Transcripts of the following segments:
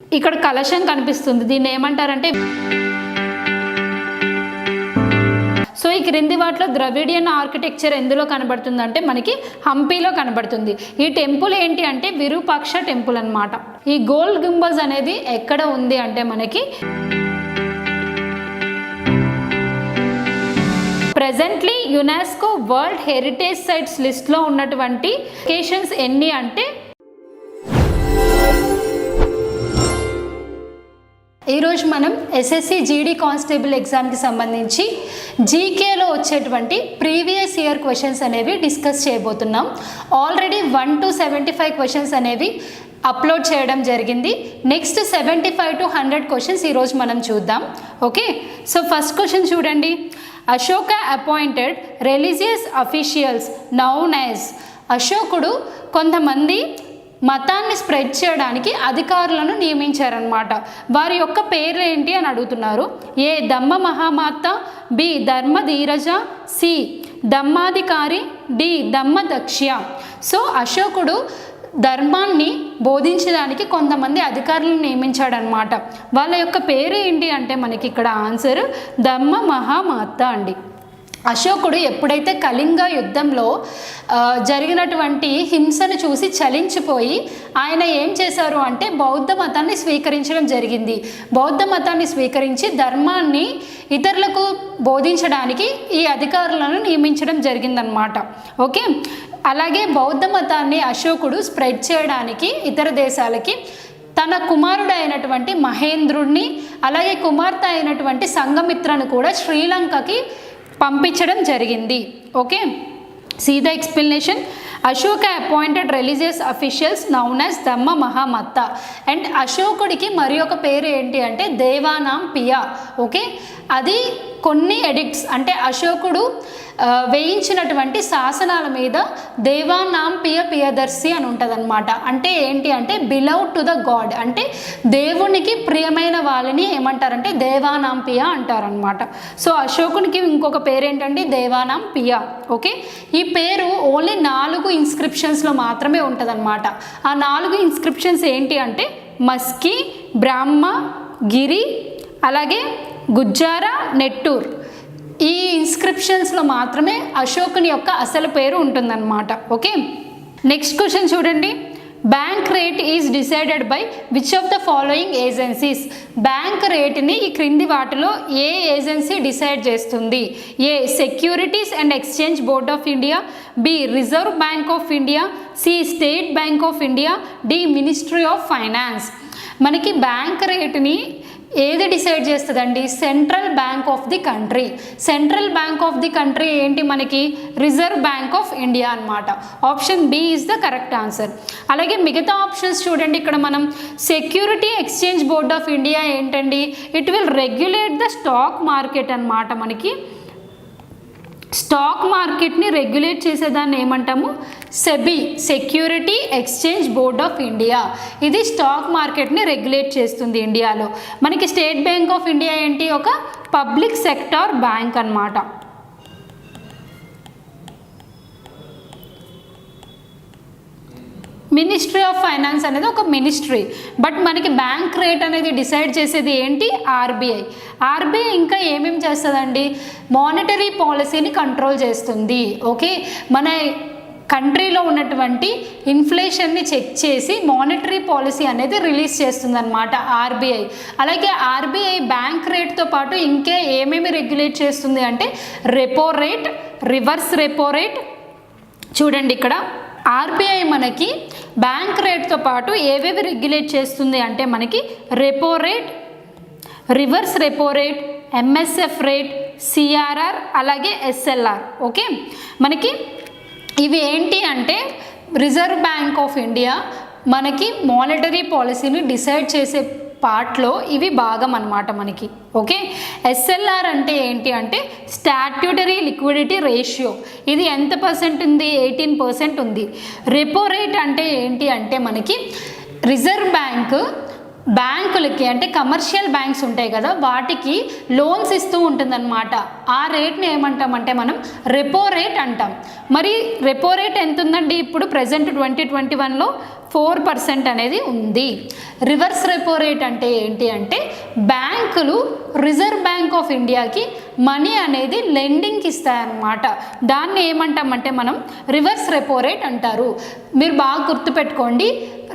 ఇక్కడ కలశం కనిపిస్తుంది, దీన్ని ఏమంటారంటే. సో ఈ క్రింది వాటిలో ద్రవిడియన్ ఆర్కిటెక్చర్ ఎందులో కనబడుతుందంటే మనకి హంపీలో కనబడుతుంది. ఈ టెంపుల్ ఏంటి అంటే విరూపాక్ష టెంపుల్ అన్నమాట. ఈ గోల్డ్ గుంబజ్ అనేది ఎక్కడ ఉంది అంటే మనకి presently UNESCO world heritage sites లిస్ట్లో ఉన్నటువంటి లొకేషన్స్ ఎన్ని అంటే ఈరోజు మనం ఎస్ఎస్సి జీడీ కానిస్టేబుల్ ఎగ్జామ్కి సంబంధించి జీకేలో వచ్చేటువంటి ప్రీవియస్ ఇయర్ క్వశ్చన్స్ అనేవి డిస్కస్ చేయబోతున్నాం. ఆల్రెడీ 1 to 75 క్వశ్చన్స్ అనేవి అప్లోడ్ చేయడం జరిగింది. నెక్స్ట్ 75 to 100 క్వశ్చన్స్ ఈరోజు మనం చూద్దాం. ఓకే, సో ఫస్ట్ క్వశ్చన్ చూడండి. Ashoka appointed religious officials known as. అశోకుడు కొంతమంది మతాన్ని స్ప్రెడ్ చేయడానికి అధికారులను నియమించారనమాట. వారి యొక్క పేర్లు ఏంటి అని అడుగుతున్నారు. ఏ ధమ్మ మహామాత, బి ధర్మ ధీరజ, సి ధమ్మాధికారి, డి ధమ్మ దక్ష్య. సో అశోకుడు ధర్మాన్ని బోధించడానికి కొంతమంది అధికారులను నియమించాడనమాట. వాళ్ళ యొక్క పేరు ఏంటి అంటే మనకి ఇక్కడ ఆన్సర్ ధమ్మ మహామాత అండి. అశోకుడు ఎప్పుడైతే కళింగ యుద్ధంలో జరిగినటువంటి హింసను చూసి చలించిపోయి ఆయన ఏం చేశారు అంటే బౌద్ధ మతాన్ని స్వీకరించడం జరిగింది. బౌద్ధ మతాన్ని స్వీకరించి ధర్మాన్ని ఇతరులకు బోధించడానికి ఈ అధికారులను నియమించడం జరిగిందనమాట. ఓకే, అలాగే బౌద్ధ మతాన్ని అశోకుడు స్ప్రెడ్ చేయడానికి ఇతర దేశాలకి తన కుమారుడు అయినటువంటి మహేంద్రుడిని అలాగే కుమార్తె అయినటువంటి సంఘమిత్రను కూడా శ్రీలంకకి పంపించడం జరిగింది. Okay, see the explanation. Ashoka appointed religious officials known as Dhamma Mahamatta. And అశోకుడికి మరి ఒక పేరు ఏంటి అంటే దేవానాం పియా. ఓకే, అది కొన్ని ఎడిక్ట్స్ అంటే అశోకుడు వేయించినటువంటి శాసనాల మీద దేవానాం పియ పియదర్శి అని ఉంటుంది అనమాట. అంటే ఏంటి అంటే బిలవ్ టు ద గాడ్, అంటే దేవునికి ప్రియమైన వాళ్ళని ఏమంటారంటే దేవానాం పియ అంటారనమాట. సో అశోకునికి ఇంకొక పేరు ఏంటంటే దేవానాం పియ. ఓకే, ఈ పేరు ఓన్లీ 4 ఇన్స్క్రిప్షన్స్లో మాత్రమే ఉంటుంది అనమాట. ఆ 4 ఇన్స్క్రిప్షన్స్ ఏంటి అంటే మస్కి, బ్రాహ్మ, గిరి, అలాగే గుజ్జారా, నెట్టూర్. ఈ ఇన్స్క్రిప్షన్స్లో మాత్రమే అశోకుని యొక్క అసలు పేరు ఉంటుందన్నమాట. ఓకే, నెక్స్ట్ క్వశ్చన్ చూడండి. Bank rate is decided by which of the following agencies. Bank రేట్ని ఈ క్రింది వాటిలో ఏ ఏజెన్సీ డిసైడ్ చేస్తుంది? A securities and exchange board of India, B reserve bank of India, C state bank of India, D ministry of finance. మనకి bank రేట్ని ఏది decide చేస్తుందండి? Central bank of the country. Central bank of the country ఏంటి మనకి? Reserve bank of India అన్నమాట. Option B is the correct answer. అలాగే మిగతా options చూడండి. ఇక్కడ మనం security exchange board of India ఏంటండి? It will regulate the stock market అన్నమాట. మనకి స్టాక్ మార్కెట్ని రెగ్యులేట్ చేసేదాన్ని ఏమంటాము? SEBI, security exchange board of India. ఇది స్టాక్ మార్కెట్ని రెగ్యులేట్ చేస్తుంది ఇండియాలో. మనకి స్టేట్ బ్యాంక్ ఆఫ్ ఇండియా ఏంటి? ఒక పబ్లిక్ సెక్టార్ బ్యాంక్ అన్నమాట. మినిస్ట్రీ ఆఫ్ ఫైనాన్స్ అనేది ఒక మినిస్ట్రీ, బట్ మనకి బ్యాంక్ రేట్ అనేది డిసైడ్ చేసేది ఏంటి? ఆర్బీఐ. ఆర్బీఐ ఇంకా ఏమేమి చేస్తుందండి? మానిటరీ పాలసీని కంట్రోల్ చేస్తుంది. ఓకే, మన కంట్రీలో ఉన్నటువంటి ఇన్ఫ్లేషన్ని చెక్ చేసి మానిటరీ పాలసీ అనేది రిలీజ్ చేస్తుందన్నమాట ఆర్బీఐ. అలాగే ఆర్బీఐ బ్యాంక్ రేట్తో పాటు ఇంకే ఏమేమి రెగ్యులేట్ చేస్తుంది అంటే repo rate, reverse repo rate. చూడండి ఇక్కడ ఆర్బీఐ మనకి బ్యాంక్ రేట్తో పాటు ఏవేవి రెగ్యులేట్ చేస్తుంది అంటే మనకి repo rate, reverse repo rate, MSF rate, CRR, అలాగే ఎస్ఎల్ఆర్. ఓకే, మనకి ఇవి ఏంటి అంటే రిజర్వ్ బ్యాంక్ ఆఫ్ ఇండియా మనకి మానిటరీ పాలసీని డిసైడ్ చేసే పార్ట్లో ఇవి భాగం అన్నమాట మనకి. ఓకే, ఎస్ఎల్ఆర్ అంటే ఏంటి అంటే స్టాట్యూటరీ లిక్విడిటీ రేషియో. ఇది ఎంత పర్సెంట్ ఉంది? 18% ఉంది. రెపో రేట్ అంటే ఏంటి అంటే మనకి రిజర్వ్ బ్యాంకులకి అంటే కమర్షియల్ బ్యాంక్స్ ఉంటాయి కదా, వాటికి లోన్స్ ఇస్తూ ఉంటుందన్నమాట. ఆ రేట్ని ఏమంటామంటే మనం రెపో రేట్ అంటాం. మరి రెపో రేట్ ఎంత ఉందండి ఇప్పుడు ప్రజెంట్ 2021లో? 4% అనేది ఉంది. రివర్స్ రెపో రేట్ అంటే ఏంటి అంటే బ్యాంకులు రిజర్వ్ బ్యాంక్ ఆఫ్ ఇండియాకి మనీ అనేది లెండింగ్కి ఇస్తాయన్నమాట. దాన్ని ఏమంటామంటే మనం రివర్స్ రెపో రేట్ అంటారు. మీరు బాగా గుర్తుపెట్టుకోండి,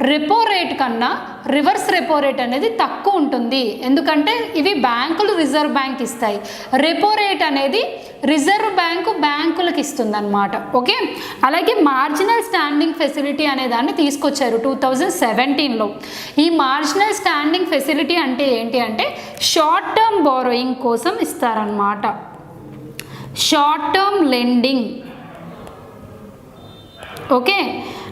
రెపో రేట్ కన్నా రివర్స్ రెపో రేట్ అనేది తక్కువ ఉంటుంది. ఎందుకంటే ఇవి బ్యాంకులు రిజర్వ్ బ్యాంక్ ఇస్తాయి, రెపో రేట్ అనేది రిజర్వ్ బ్యాంకు బ్యాంకులకు ఇస్తుంది అనమాట. ఓకే, అలాగే మార్జినల్ స్టాండింగ్ ఫెసిలిటీ అనే దాన్ని తీసుకొచ్చారు 2017లో. ఈ మార్జినల్ స్టాండింగ్ ఫెసిలిటీ అంటే ఏంటి అంటే షార్ట్ టర్మ్ బారోయింగ్ కోసం ఇస్తారనమాట, షార్ట్ టర్మ్ లెండింగ్. ఓకే,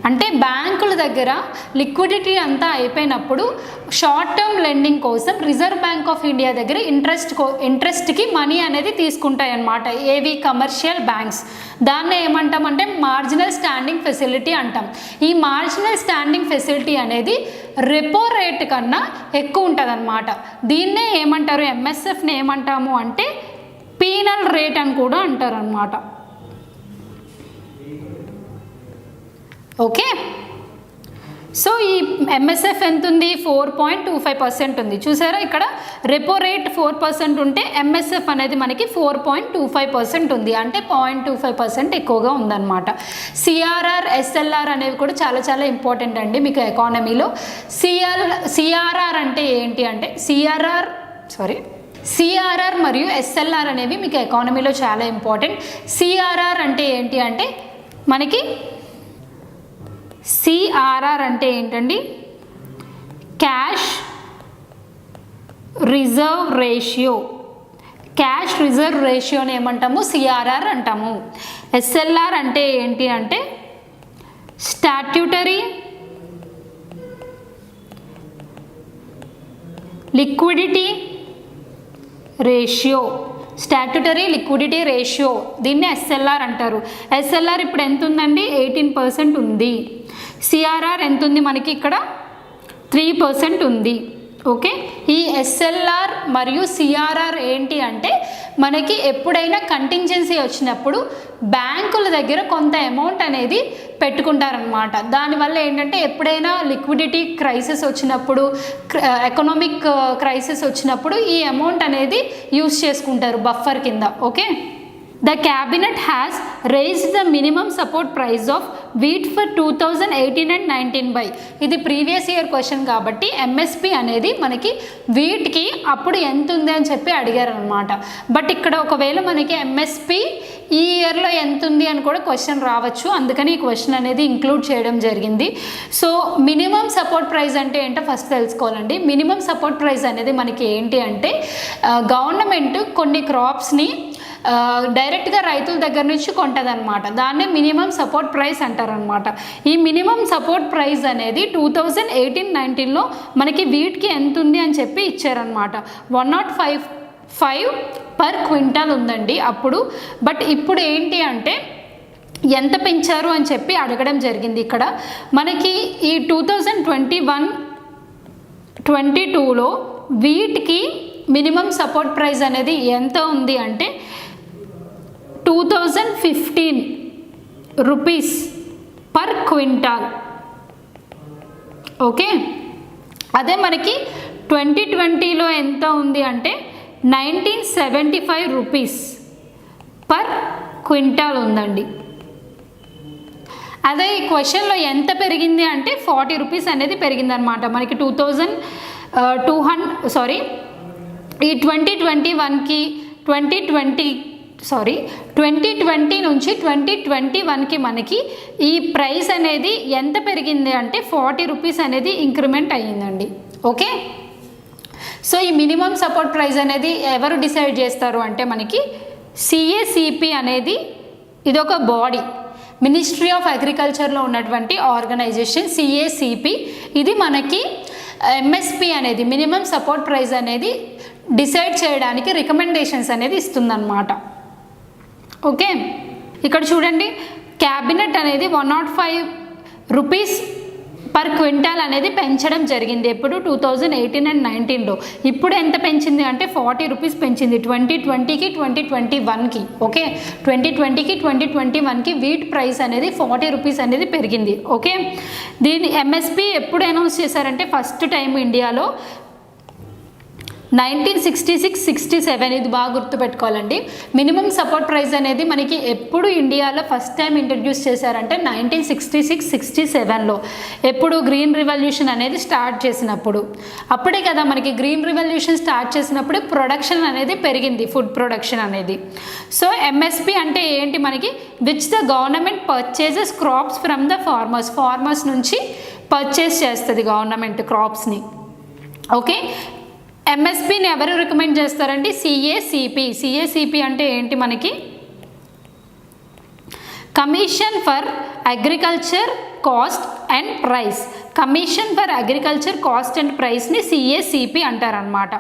అంటే బ్యాంకుల దగ్గర లిక్విడిటీ అంతా అయిపోయినప్పుడు షార్ట్ టర్మ్ లెండింగ్ కోసం రిజర్వ్ బ్యాంక్ ఆఫ్ ఇండియా దగ్గర ఇంట్రెస్ట్కి మనీ అనేది తీసుకుంటాయి అన్నమాట. ఏవి? Commercial banks. దాన్ని ఏమంటామంటే మార్జినల్ స్టాండింగ్ ఫెసిలిటీ అంటాం. ఈ మార్జినల్ స్టాండింగ్ ఫెసిలిటీ అనేది రెపో రేట్ కన్నా ఎక్కువ ఉంటుంది అన్నమాట. దీన్నే ఏమంటారు? ఎంఎస్ఎఫ్ని ఏమంటాము అంటే పీనల్ రేట్ అని కూడా అంటారు అన్నమాట. ఓకే, సో ఈ ఎంఎస్ఎఫ్ ఎంత ఉంది? 4.25% ఉంది. చూసారా, ఇక్కడ రెపో రేట్ 4% ఉంటే ఎంఎస్ఎఫ్ అనేది మనకి 4.25% ఉంది, అంటే 0.25% ఎక్కువగా ఉందన్నమాట. సిఆర్ఆర్, ఎస్ఎల్ఆర్ అనేవి కూడా చాలా చాలా ఇంపార్టెంట్ అండి మీకు ఎకానమీలో. సిఆర్ఆర్ అంటే ఏంటి అంటే సిఆర్ఆర్ మరియు ఎస్ఎల్ఆర్ అనేవి మీకు ఎకానమీలో చాలా ఇంపార్టెంట్. సిఆర్ఆర్ అంటే ఏంటి అంటే మనకి సిఆర్ఆర్ అంటే ఏంటండి? Cash reserve ratio. Cash reserve రేషియోని ఏమంటాము? సిఆర్ఆర్ అంటాము. ఎస్ఎల్ఆర్ అంటే ఏంటి అంటే statutory liquidity ratio. Statutory liquidity ratio, దీన్ని ఎస్ఎల్ఆర్ అంటారు. ఎస్ఎల్ఆర్ ఇప్పుడు ఎంత ఉందండి? 18% ఉంది. సిఆర్ఆర్ ఎంత ఉంది మనకి? ఇక్కడ 3% ఉంది. ఓకే, ఈ ఎస్ఎల్ఆర్ మరియు సిఆర్ఆర్ ఏంటి అంటే మనకి ఎప్పుడైనా కంటింజెన్సీ వచ్చినప్పుడు బ్యాంకుల దగ్గర కొంత అమౌంట్ అనేది పెట్టుకుంటారనమాట. దానివల్ల ఏంటంటే ఎప్పుడైనా లిక్విడిటీ క్రైసిస్ వచ్చినప్పుడు, ఎకనామిక్ క్రైసిస్ వచ్చినప్పుడు ఈ అమౌంట్ అనేది యూస్ చేసుకుంటారు బఫర్ కింద. Okay, The cabinet has raised the minimum support price of wheat for 2018 and 19 by. ఇది ప్రీవియస్ ఇయర్ క్వశ్చన్ కాబట్టి ఎంఎస్పి అనేది మనకి వీట్కి అప్పుడు ఎంత ఉంది అని చెప్పి అడిగారు అనమాట. బట్ ఇక్కడ ఒకవేళ మనకి ఎంఎస్పి ఈ ఇయర్లో ఎంత ఉంది అని కూడా క్వశ్చన్ రావచ్చు, అందుకని ఈ క్వశ్చన్ అనేది ఇంక్లూడ్ చేయడం జరిగింది. సో మినిమం సపోర్ట్ ప్రైస్ అంటే ఏంటో ఫస్ట్ తెలుసుకోవాలండి. మినిమం సపోర్ట్ ప్రైస్ అనేది మనకి ఏంటి అంటే గవర్నమెంట్ కొన్ని క్రాప్స్ని డైరెక్ట్గా రైతుల దగ్గర నుంచి కొంటదనమాట. దాన్నే మినిమం సపోర్ట్ ప్రైస్ అంటారనమాట. ఈ మినిమం సపోర్ట్ ప్రైస్ అనేది 2018-19లో మనకి వీట్కి ఎంత ఉంది అని చెప్పి ఇచ్చారనమాట. 105 పర్ క్వింటాల్ ఉందండి అప్పుడు. బట్ ఇప్పుడు ఏంటి అంటే ఎంత పెంచారు అని చెప్పి అడగడం జరిగింది. ఇక్కడ మనకి ఈ 2021-22లో వీట్కి మినిమం సపోర్ట్ ప్రైస్ అనేది ఎంత ఉంది అంటే 2015 రూపీస్ పర్ క్వింటాల్. ఓకే, అదే మనకి 2020లో ఎంత ఉంది అంటే 1975 రూపీస్ పర్ క్వింటాల్ ఉందండి. అదే ఈ క్వశ్చన్లో ఎంత పెరిగింది అంటే 40 రూపీస్ అనేది పెరిగిందనమాట. మనకి 2020 నుంచి 2021కి మనకి ఈ ప్రైస్ అనేది ఎంత పెరిగింది అంటే 40 రూపీస్ అనేది ఇంక్రిమెంట్ అయ్యిందండి. ఓకే, సో ఈ మినిమం సపోర్ట్ ప్రైస్ అనేది ఎవరు డిసైడ్ చేస్తారు అంటే మనకి సిఏసిపి అనేది ఇదొక బాడీ, మినిస్ట్రీ ఆఫ్ అగ్రికల్చర్లో ఉన్నటువంటి ఆర్గనైజేషన్ సిఏసిపి. ఇది మనకి ఎంఎస్పి అనేది మినిమం సపోర్ట్ ప్రైస్ అనేది డిసైడ్ చేయడానికి రికమెండేషన్స్ అనేది ఇస్తుందన్నమాట. ఓకే, ఇక్కడ చూడండి, క్యాబినెట్ అనేది 105 రూపీస్ పర్ క్వింటాల్ అనేది పెంచడం జరిగింది. ఎప్పుడు 2018 అండ్ 19లో. ఇప్పుడు ఎంత పెంచింది అంటే 40 రూపీస్ పెంచింది 2020కి 2021కి. ఓకే, 2020కి 2021కి వీట్ ప్రైస్ అనేది 40 రూపీస్ అనేది పెరిగింది. ఓకే, దీని ఎంఎస్పి ఎప్పుడు అనౌన్స్ చేశారంటే ఫస్ట్ టైం ఇండియాలో 1966-67. ఇది బాగా గుర్తుపెట్టుకోవాలండి. మినిమం సపోర్ట్ ప్రైస్ అనేది మనకి ఎప్పుడు ఇండియాలో ఫస్ట్ టైం ఇంట్రడ్యూస్ చేశారంటే 1966-67లో. ఎప్పుడు గ్రీన్ రివల్యూషన్ అనేది స్టార్ట్ చేసినప్పుడు. అప్పుడే కదా మనకి గ్రీన్ రివల్యూషన్ స్టార్ట్ చేసినప్పుడు ప్రొడక్షన్ అనేది పెరిగింది, ఫుడ్ ప్రొడక్షన్ అనేది. సో ఎంఎస్పి అంటే ఏంటి మనకి, which the government purchases crops from the farmers నుంచి పర్చేస్ చేస్తుంది గవర్నమెంట్ క్రాప్స్ని. ఓకే, ఎంఎస్పిని ఎవరు రికమెండ్ చేస్తారండి, సిఏసిపి అంటే ఏంటి మనకి, commission for agriculture cost and price. Commission for agriculture cost and ప్రైస్ని సిఏసిపి అంటారనమాట.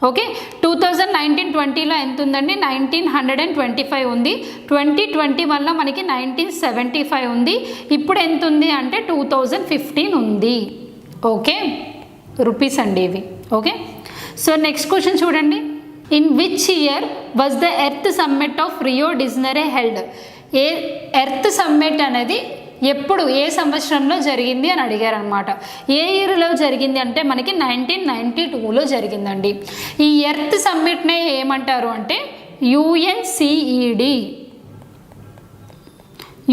ఓకే, 2019-20లో ఎంత ఉందండి, 1925 ఉంది. 2021లో మనకి 1975 ఉంది. ఇప్పుడు ఎంత ఉంది అంటే 2015 ఉంది. ఓకే, రూపీస్ అండి ఇవి. ఓకే, సో నెక్స్ట్ క్వశ్చన్ చూడండి. In which year was the earth summit of Rio de Janeiro held. Earth summit అనేది ఎప్పుడు, ఏ సంవత్సరంలో జరిగింది అని అడిగారు అనమాట. ఏ ఇయర్లో జరిగింది అంటే మనకి 1992లో జరిగిందండి. ఈ ఎర్త్ సమ్మిట్నే ఏమంటారు అంటే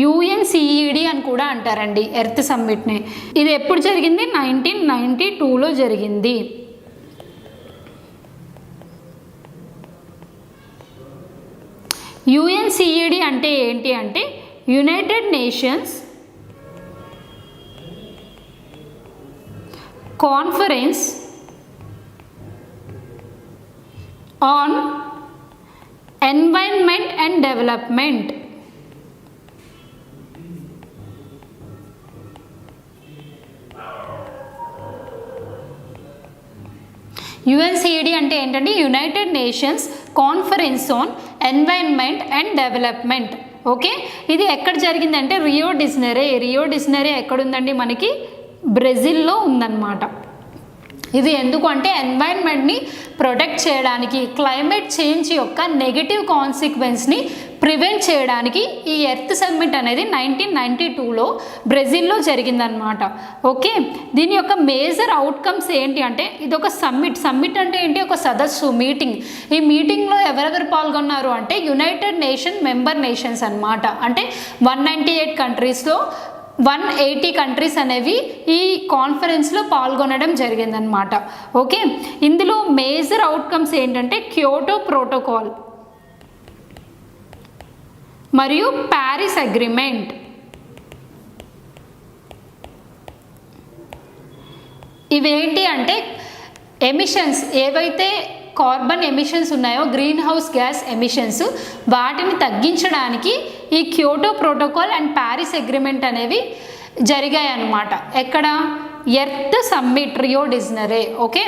యుఎన్సిఈడి అని కూడా అంటారండి ఎర్త్ సమ్మిట్ని. ఇది ఎప్పుడు జరిగింది, 1992లో జరిగింది. యుఎన్సిఈడి అంటే ఏంటి అంటే united nations conference on environment and development. UNCED అంటే ఏంటంటే united nations conference on environment and development. Okay, ఇది ఎక్కడ జరిగిందంటే రియో డి జనీరో ఎక్కడుందండి మనకి, బ్రెజిల్లో ఉందన్నమాట. ఇది ఎందుకు అంటే ఎన్వైరన్మెంట్ని ప్రొటెక్ట్ చేయడానికి, క్లైమేట్ చేంజ్ యొక్క నెగిటివ్ కాన్సిక్వెన్స్ని ప్రివెంట్ చేయడానికి ఈ ఎర్త్ సమ్మిట్ అనేది 1992లో బ్రెజిల్లో జరిగిందనమాట. ఓకే, దీని యొక్క మేజర్ అవుట్కమ్స్ ఏంటి అంటే ఇది ఒక సమ్మిట్ అంటే ఏంటి, ఒక సదస్సు, మీటింగ్. ఈ మీటింగ్లో ఎవరెవరు పాల్గొన్నారు అంటే యునైటెడ్ నేషన్ మెంబర్ నేషన్స్ అనమాట. అంటే 198 కంట్రీస్లో 180 కంట్రీస్ అనేవి ఈ కాన్ఫరెన్స్లో పాల్గొనడం జరిగిందనమాట. ఓకే, ఇందులో మేజర్ అవుట్కమ్స్ ఏంటంటే క్యోటో ప్రోటోకాల్ మరియు ప్యారిస్ అగ్రిమెంట్. ఇవేంటి అంటే ఎమిషన్స్, ఏవైతే కార్బన్ ఎమిషన్స్ ఉన్నాయో, గ్రీన్ హౌస్ గ్యాస్ ఎమిషన్స్, వాటిని తగ్గించడానికి ఈ Kyoto protocol and Paris agreement అనేవి జరిగాయి అన్నమాట. ఎక్కడ, earth summit Rio de Janeiro. Okay,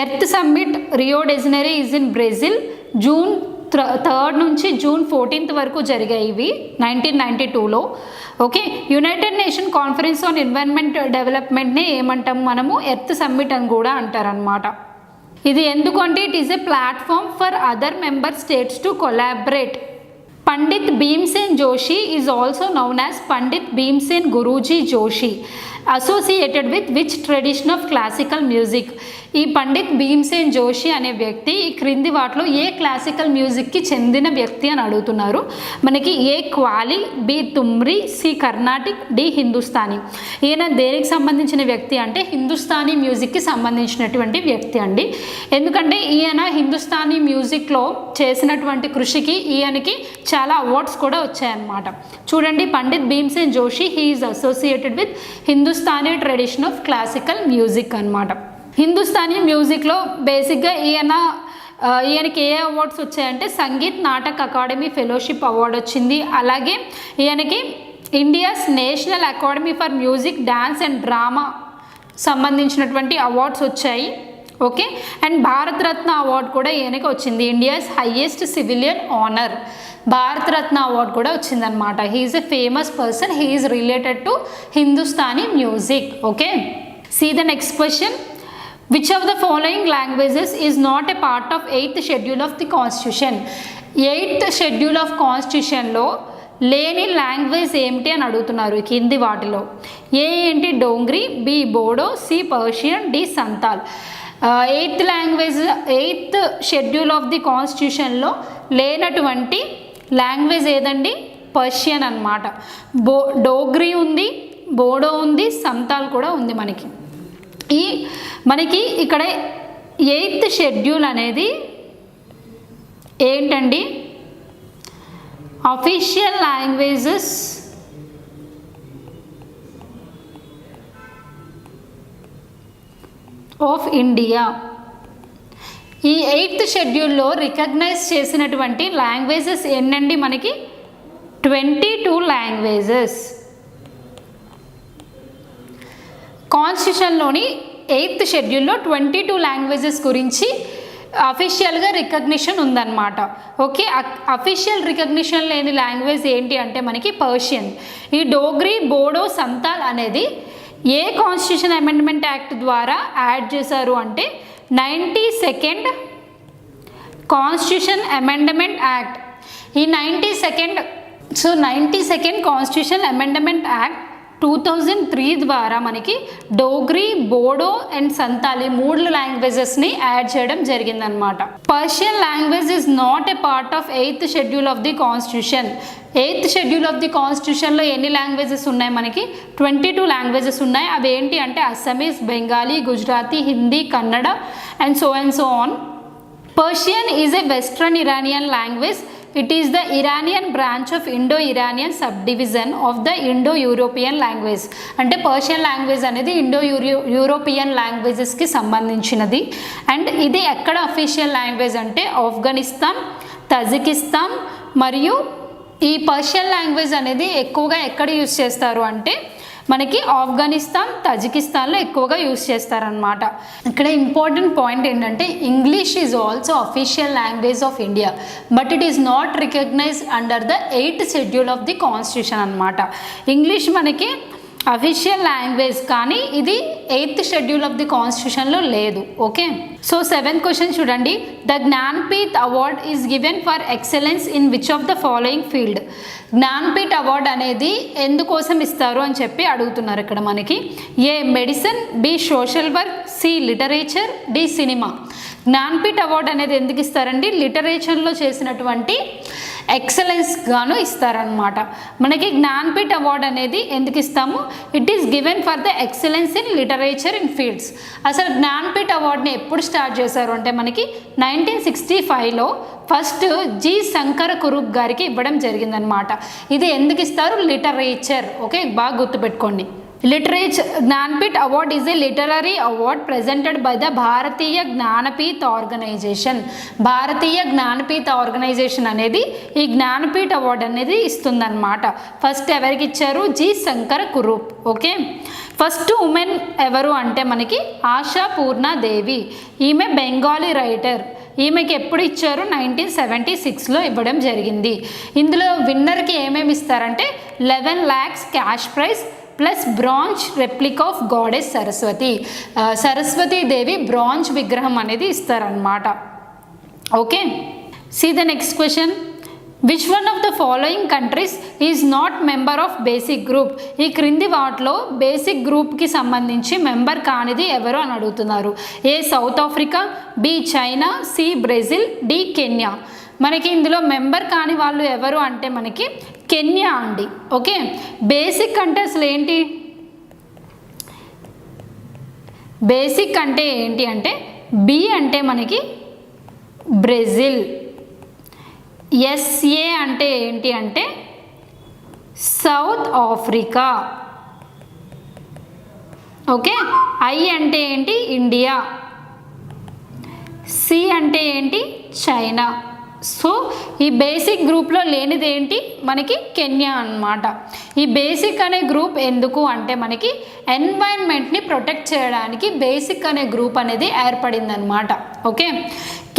earth summit Rio de Janeiro is in Brazil. June 3 నుంచి జూన్ 14 వరకు జరిగాయి ఇవి 1992లో. Okay, united nation conference on environment డెవలప్మెంట్ని ఏమంటాం మనము, ఎర్త్ సమ్మిట్ అని కూడా అంటారనమాట. ఇది ఎందుకంటే it is a platform for other member states to collaborate. Pandit Bhimsen Joshi is also noun as Pandit Bhimsen Guruji Joshi, associated with which tradition of classical music. ఈ పండిత్ భీమ్సేన్ జోషి అనే వ్యక్తి ఈ క్రింది వాటిలో ఏ క్లాసికల్ మ్యూజిక్కి చెందిన వ్యక్తి అని అడుగుతున్నారు మనకి. A qawwali, B thumri, C Carnatic, D Hindustani. ఈయన దేనికి సంబంధించిన వ్యక్తి అంటే హిందుస్థానీ మ్యూజిక్కి సంబంధించినటువంటి వ్యక్తి అండి. ఎందుకంటే ఈయన హిందుస్థానీ మ్యూజిక్లో చేసినటువంటి కృషికి ఈయనకి చాలా అవార్డ్స్ కూడా వచ్చాయన్నమాట. చూడండి, Pandit Bhimsen Joshi he is associated with Hindustani tradition of classical music అనమాట. హిందుస్థానీ మ్యూజిక్లో బేసిక్గా ఈయనకి ఏ అవార్డ్స్ వచ్చాయంటే సంగీత్ నాటక్ అకాడమీ ఫెలోషిప్ అవార్డు వచ్చింది. అలాగే ఈయనకి India's national academy for music, dance and drama సంబంధించినటువంటి అవార్డ్స్ వచ్చాయి. Okay. And Bharat Ratna award కూడా ఈయనకి వచ్చింది, India's highest civilian honour. Bharat Ratna award కూడా వచ్చిందనమాట. He's a famous person, he's related to Hindustani music. Okay. See the next question. Which of the following languages is not a part of 8th schedule of the constitution? 8th schedule of constitution లో లేని language ఏమిటి అని అడుగుతున్నారు కింది వాటిలో. A ఏంటి? Dogri, B Bodo, C Persian, D Santal. 8th schedule of the కాన్స్టిట్యూషన్లో లేనటువంటి లాంగ్వేజ్ ఏదండి? పర్షియన్ అన్నమాట. డోగ్రీ ఉంది, బోడో ఉంది, సంతాల్ కూడా ఉంది మనకి. మనకి ఇక్కడ 8th షెడ్యూల్ అనేది ఏంటండి? Official languages of India. ఈ 8th షెడ్యూల్లో రికగ్నైజ్ చేసినటువంటి లాంగ్వేజెస్ ఎన్నండి? మనకి 22 లాంగ్వేజెస్. కాన్స్టిట్యూషన్లోని 8th షెడ్యూల్లో 22 లాంగ్వేజెస్ గురించి అఫీషియల్గా రికగ్నిషన్ ఉందన్నమాట. ఓకే. అఫీషియల్ రికగ్నిషన్ లేని లాంగ్వేజ్ ఏంటి అంటే మనకి పర్షియన్. ఈ డోగ్రీ, బోడో, సంతాల్ అనేది ఏ కాన్స్టిట్యూషన్ అమెండ్మెంట్ యాక్ట్ ద్వారా యాడ్ చేశారు అంటే 92nd కాన్స్టిట్యూషన్ అమెండ్మెంట్ యాక్ట్. ఈ 92nd కాన్స్టిట్యూషన్ అమెండ్మెంట్ యాక్ట్ 2003 ద్వారా మనకి డోగ్రీ, బోడో అండ్ సంతాలి 3 లాంగ్వేజెస్ని యాడ్ చేయడం జరిగిందనమాట. Persian language is not a part of 8th schedule of the constitution. 8th schedule of the కాన్స్టిట్యూషన్లో ఎన్ని లాంగ్వేజెస్ ఉన్నాయి? మనకి 22 లాంగ్వేజెస్ ఉన్నాయి. అవి ఏంటి అంటే Assamese, Bengali, Gujarati, Hindi, Kannada and so on. Persian is a Western Iranian language. It is the Iranian branch of Indo-Iranian subdivision of the Indo-European language. అంటే Persian language అనేది యూరోపియన్ లాంగ్వేజెస్కి సంబంధించినది. అండ్ ఇది ఎక్కడ అఫీషియల్ లాంగ్వేజ్ అంటే ఆఫ్ఘనిస్తాన్, తజికిస్తాన్ మరియు ఈ పర్షియన్ లాంగ్వేజ్ అనేది ఎక్కువగా ఎక్కడ యూజ్ చేస్తారు అంటే మనకి ఆఫ్ఘనిస్తాన్, తజికిస్తాన్లో ఎక్కువగా యూజ్ చేస్తారనమాట. ఇక్కడ ఇంపార్టెంట్ పాయింట్ ఏంటంటే English is also official language of India, but it is not recognized under the 8th schedule of the constitution అనమాట. ఇంగ్లీష్ మనకి అఫీషియల్ లాంగ్వేజ్, కానీ ఇది 8th షెడ్యూల్ ఆఫ్ ది కాన్స్టిట్యూషన్లో లేదు. ఓకే. సో 7th క్వశ్చన్ చూడండి. The Jnanpith award is given for excellence in which of the following field. Jnanpith award అనేది ఎందుకోసం ఇస్తారు అని చెప్పి అడుగుతున్నారు ఇక్కడ మనకి. A medicine, B social work, C literature, D cinema. Jnanpith award అనేది ఎందుకు ఇస్తారండి? లిటరేచర్లో చేసినటువంటి ఎక్సలెన్స్ గాను ఇస్తారనమాట. మనకి జ్ఞాన్పీఠ్ అవార్డ్ అనేది ఎందుకు ఇస్తాము? It is given for the excellence in literature in fields. అసలు జ్ఞాన్పీఠ్ అవార్డ్ని ఎప్పుడు స్టార్ట్ చేశారు అంటే మనకి 1965లో ఫస్ట్ జి శంకర కురూప్ గారికి ఇవ్వడం జరిగిందనమాట. ఇది ఎందుకు ఇస్తారు? లిటరేచర్. ఓకే, బాగా గుర్తుపెట్టుకోండి. Literature Jnanpith award is a literary award presented by the Bharatiya Jnanpith organization. Bharatiya Jnanpith organization అనేది ఈ జ్ఞానపీఠ్ అవార్డు అనేది ఇస్తుందన్నమాట. ఫస్ట్ ఎవరికి ఇచ్చారు? G Sankara Kurup. Okay. First women ఎవరు అంటే మనకి ఆశాపూర్ణాదేవి. ఈమె బెంగాలీ రైటర్. ఈమెకి ఎప్పుడు ఇచ్చారు? 1976లో ఇవ్వడం జరిగింది. ఇందులో విన్నర్కి ఏమేమి ఇస్తారంటే 11 lakhs cash prize plus bronze replica of goddess Saraswati. Saraswatidevi bronze విగ్రహం అనేది ఇస్తారనమాట. Okay. See the next question. Which one of the following countries is not member of BASIC group. ఈ క్రింది వాటిలో బేసిక్ గ్రూప్కి సంబంధించి మెంబర్ కానిది ఎవరు అని అడుగుతున్నారు. A south Africa, B China, C Brazil, D Kenya. మనకి ఇందులో మెంబర్ కాని వాళ్ళు ఎవరు అంటే మనకి కెన్యా అండి. ఓకే. బేసిక్ అంటే అసలు ఏంటి? బేసిక్ అంటే ఏంటి అంటే బి అంటే మనకి బ్రెజిల్, ఎస్ఏ అంటే ఏంటి అంటే సౌత్ ఆఫ్రికా. ఓకే. ఐ అంటే ఏంటి? ఇండియా. సి అంటే ఏంటి? చైనా. సో ఈ బేసిక్ గ్రూప్లో లేనిది ఏంటి మనకి కెన్యా అన్నమాట. ఈ బేసిక్ అనే గ్రూప్ ఎందుకు అంటే మనకి ఎన్వైరన్మెంట్ని ప్రొటెక్ట్ చేయడానికి బేసిక్ అనే గ్రూప్ అనేది ఏర్పడింది అనమాట. Okay,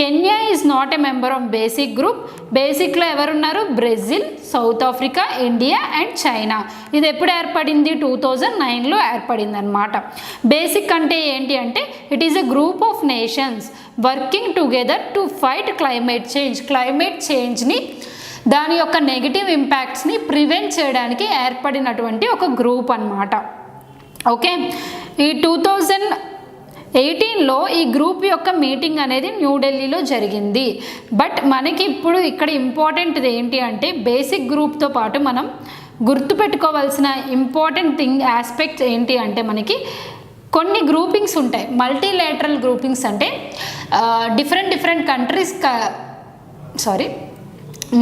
Kenya is not a member of BASIC group. బేసిక్లో ఎవరున్నారు? Brazil, south Africa, India and China. ఇది ఎప్పుడు ఏర్పడింది? 2009లో ఏర్పడింది అనమాట. బేసిక్ అంటే ఏంటి అంటే it is a group of nations working together to fight climate change. Climate చేంజ్ని దాని యొక్క నెగిటివ్ ఇంపాక్ట్స్ని ప్రివెంట్ చేయడానికి ఏర్పడినటువంటి ఒక గ్రూప్ అన్నమాట. ఓకే, ఈ 2018లో ఈ గ్రూప్ యొక్క మీటింగ్ అనేది న్యూఢిల్లీలో జరిగింది. బట్ మనకి ఇప్పుడు ఇక్కడ ఇంపార్టెంట్ది ఏంటి అంటే బేసిక్ గ్రూప్తో పాటు మనం గుర్తుపెట్టుకోవాల్సిన ఇంపార్టెంట్ థింగ్ ఆస్పెక్ట్స్ ఏంటి అంటే మనకి కొన్ని గ్రూపింగ్స్ ఉంటాయి. మల్టీలేటరల్ గ్రూపింగ్స్ అంటే డిఫరెంట్ కంట్రీస్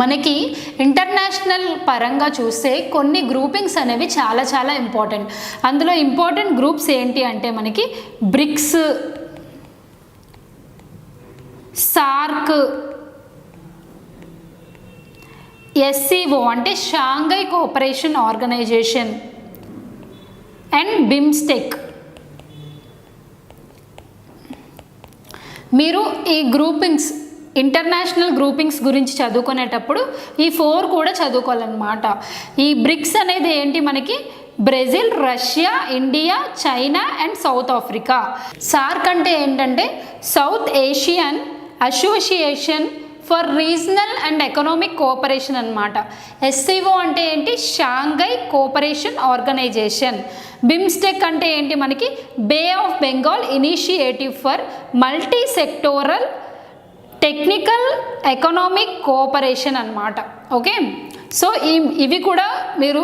మనకి ఇంటర్నేషనల్ పరంగా చూస్తే కొన్ని గ్రూపింగ్స్ అనేవి చాలా ఇంపార్టెంట్. అందులో ఇంపార్టెంట్ గ్రూప్స్ ఏంటి అంటే మనకి బ్రిక్స్, సార్క్, ఎస్సీఓ అంటే Shanghai cooperation organization and BIMSTEC. మీరు ఈ గ్రూపింగ్స్ ఇంటర్నేషనల్ గ్రూపింగ్స్ గురించి చదువుకునేటప్పుడు ఈ 4 కూడా చదువుకోవాలన్నమాట. ఈ బ్రిక్స్ అనేది ఏంటి మనకి Brazil, Russia, India, China and south Africa. SAARC అంటే ఏంటంటే south Asian association for regional and economic cooperation అన్నమాట. ఎస్సీఓ అంటే ఏంటి షాంఘై కోఆపరేషన్ ఆర్గనైజేషన్. బిమ్స్టెక్ అంటే ఏంటి మనకి bay of Bengal initiative for multi sectoral technical economic cooperation అన్నమాట. ఓకే, సో ఇవి కూడా మీరు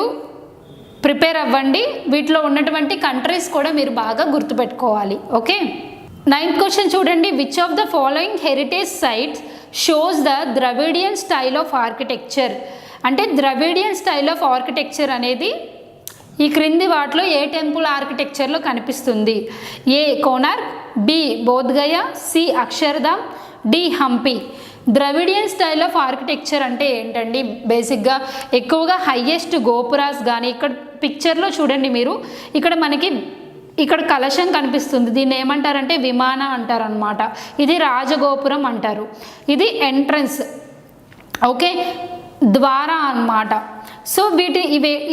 ప్రిపేర్ అవ్వండి. వీటిలో ఉన్నటువంటి కంట్రీస్ కూడా మీరు బాగా గుర్తుపెట్టుకోవాలి. ఓకే, 9th క్వశ్చన్ చూడండి. Which of the following heritage sites shows the Dravidian style of architecture. అంటే ద్రవిడియన్ స్టైల్ ఆఫ్ ఆర్కిటెక్చర్ అనేది ఈ క్రింది వాటిలో ఏ టెంపుల్ ఆర్కిటెక్చర్లో కనిపిస్తుంది? A Konark, B Bodh Gaya, C Akshardham, D Hampi. Dravidian style of architecture అంటే ఏంటండి? బేసిక్గా ఎక్కువగా హైయెస్ట్ గోపురాస్ కానీ ఇక్కడ పిక్చర్లో చూడండి మీరు, ఇక్కడ కలశం కనిపిస్తుంది. దీన్ని ఏమంటారంటే విమాన అంటారనమాట. ఇది రాజగోపురం అంటారు. ఇది ఎంట్రన్స్, ఓకే, ద్వారా అన్నమాట. సో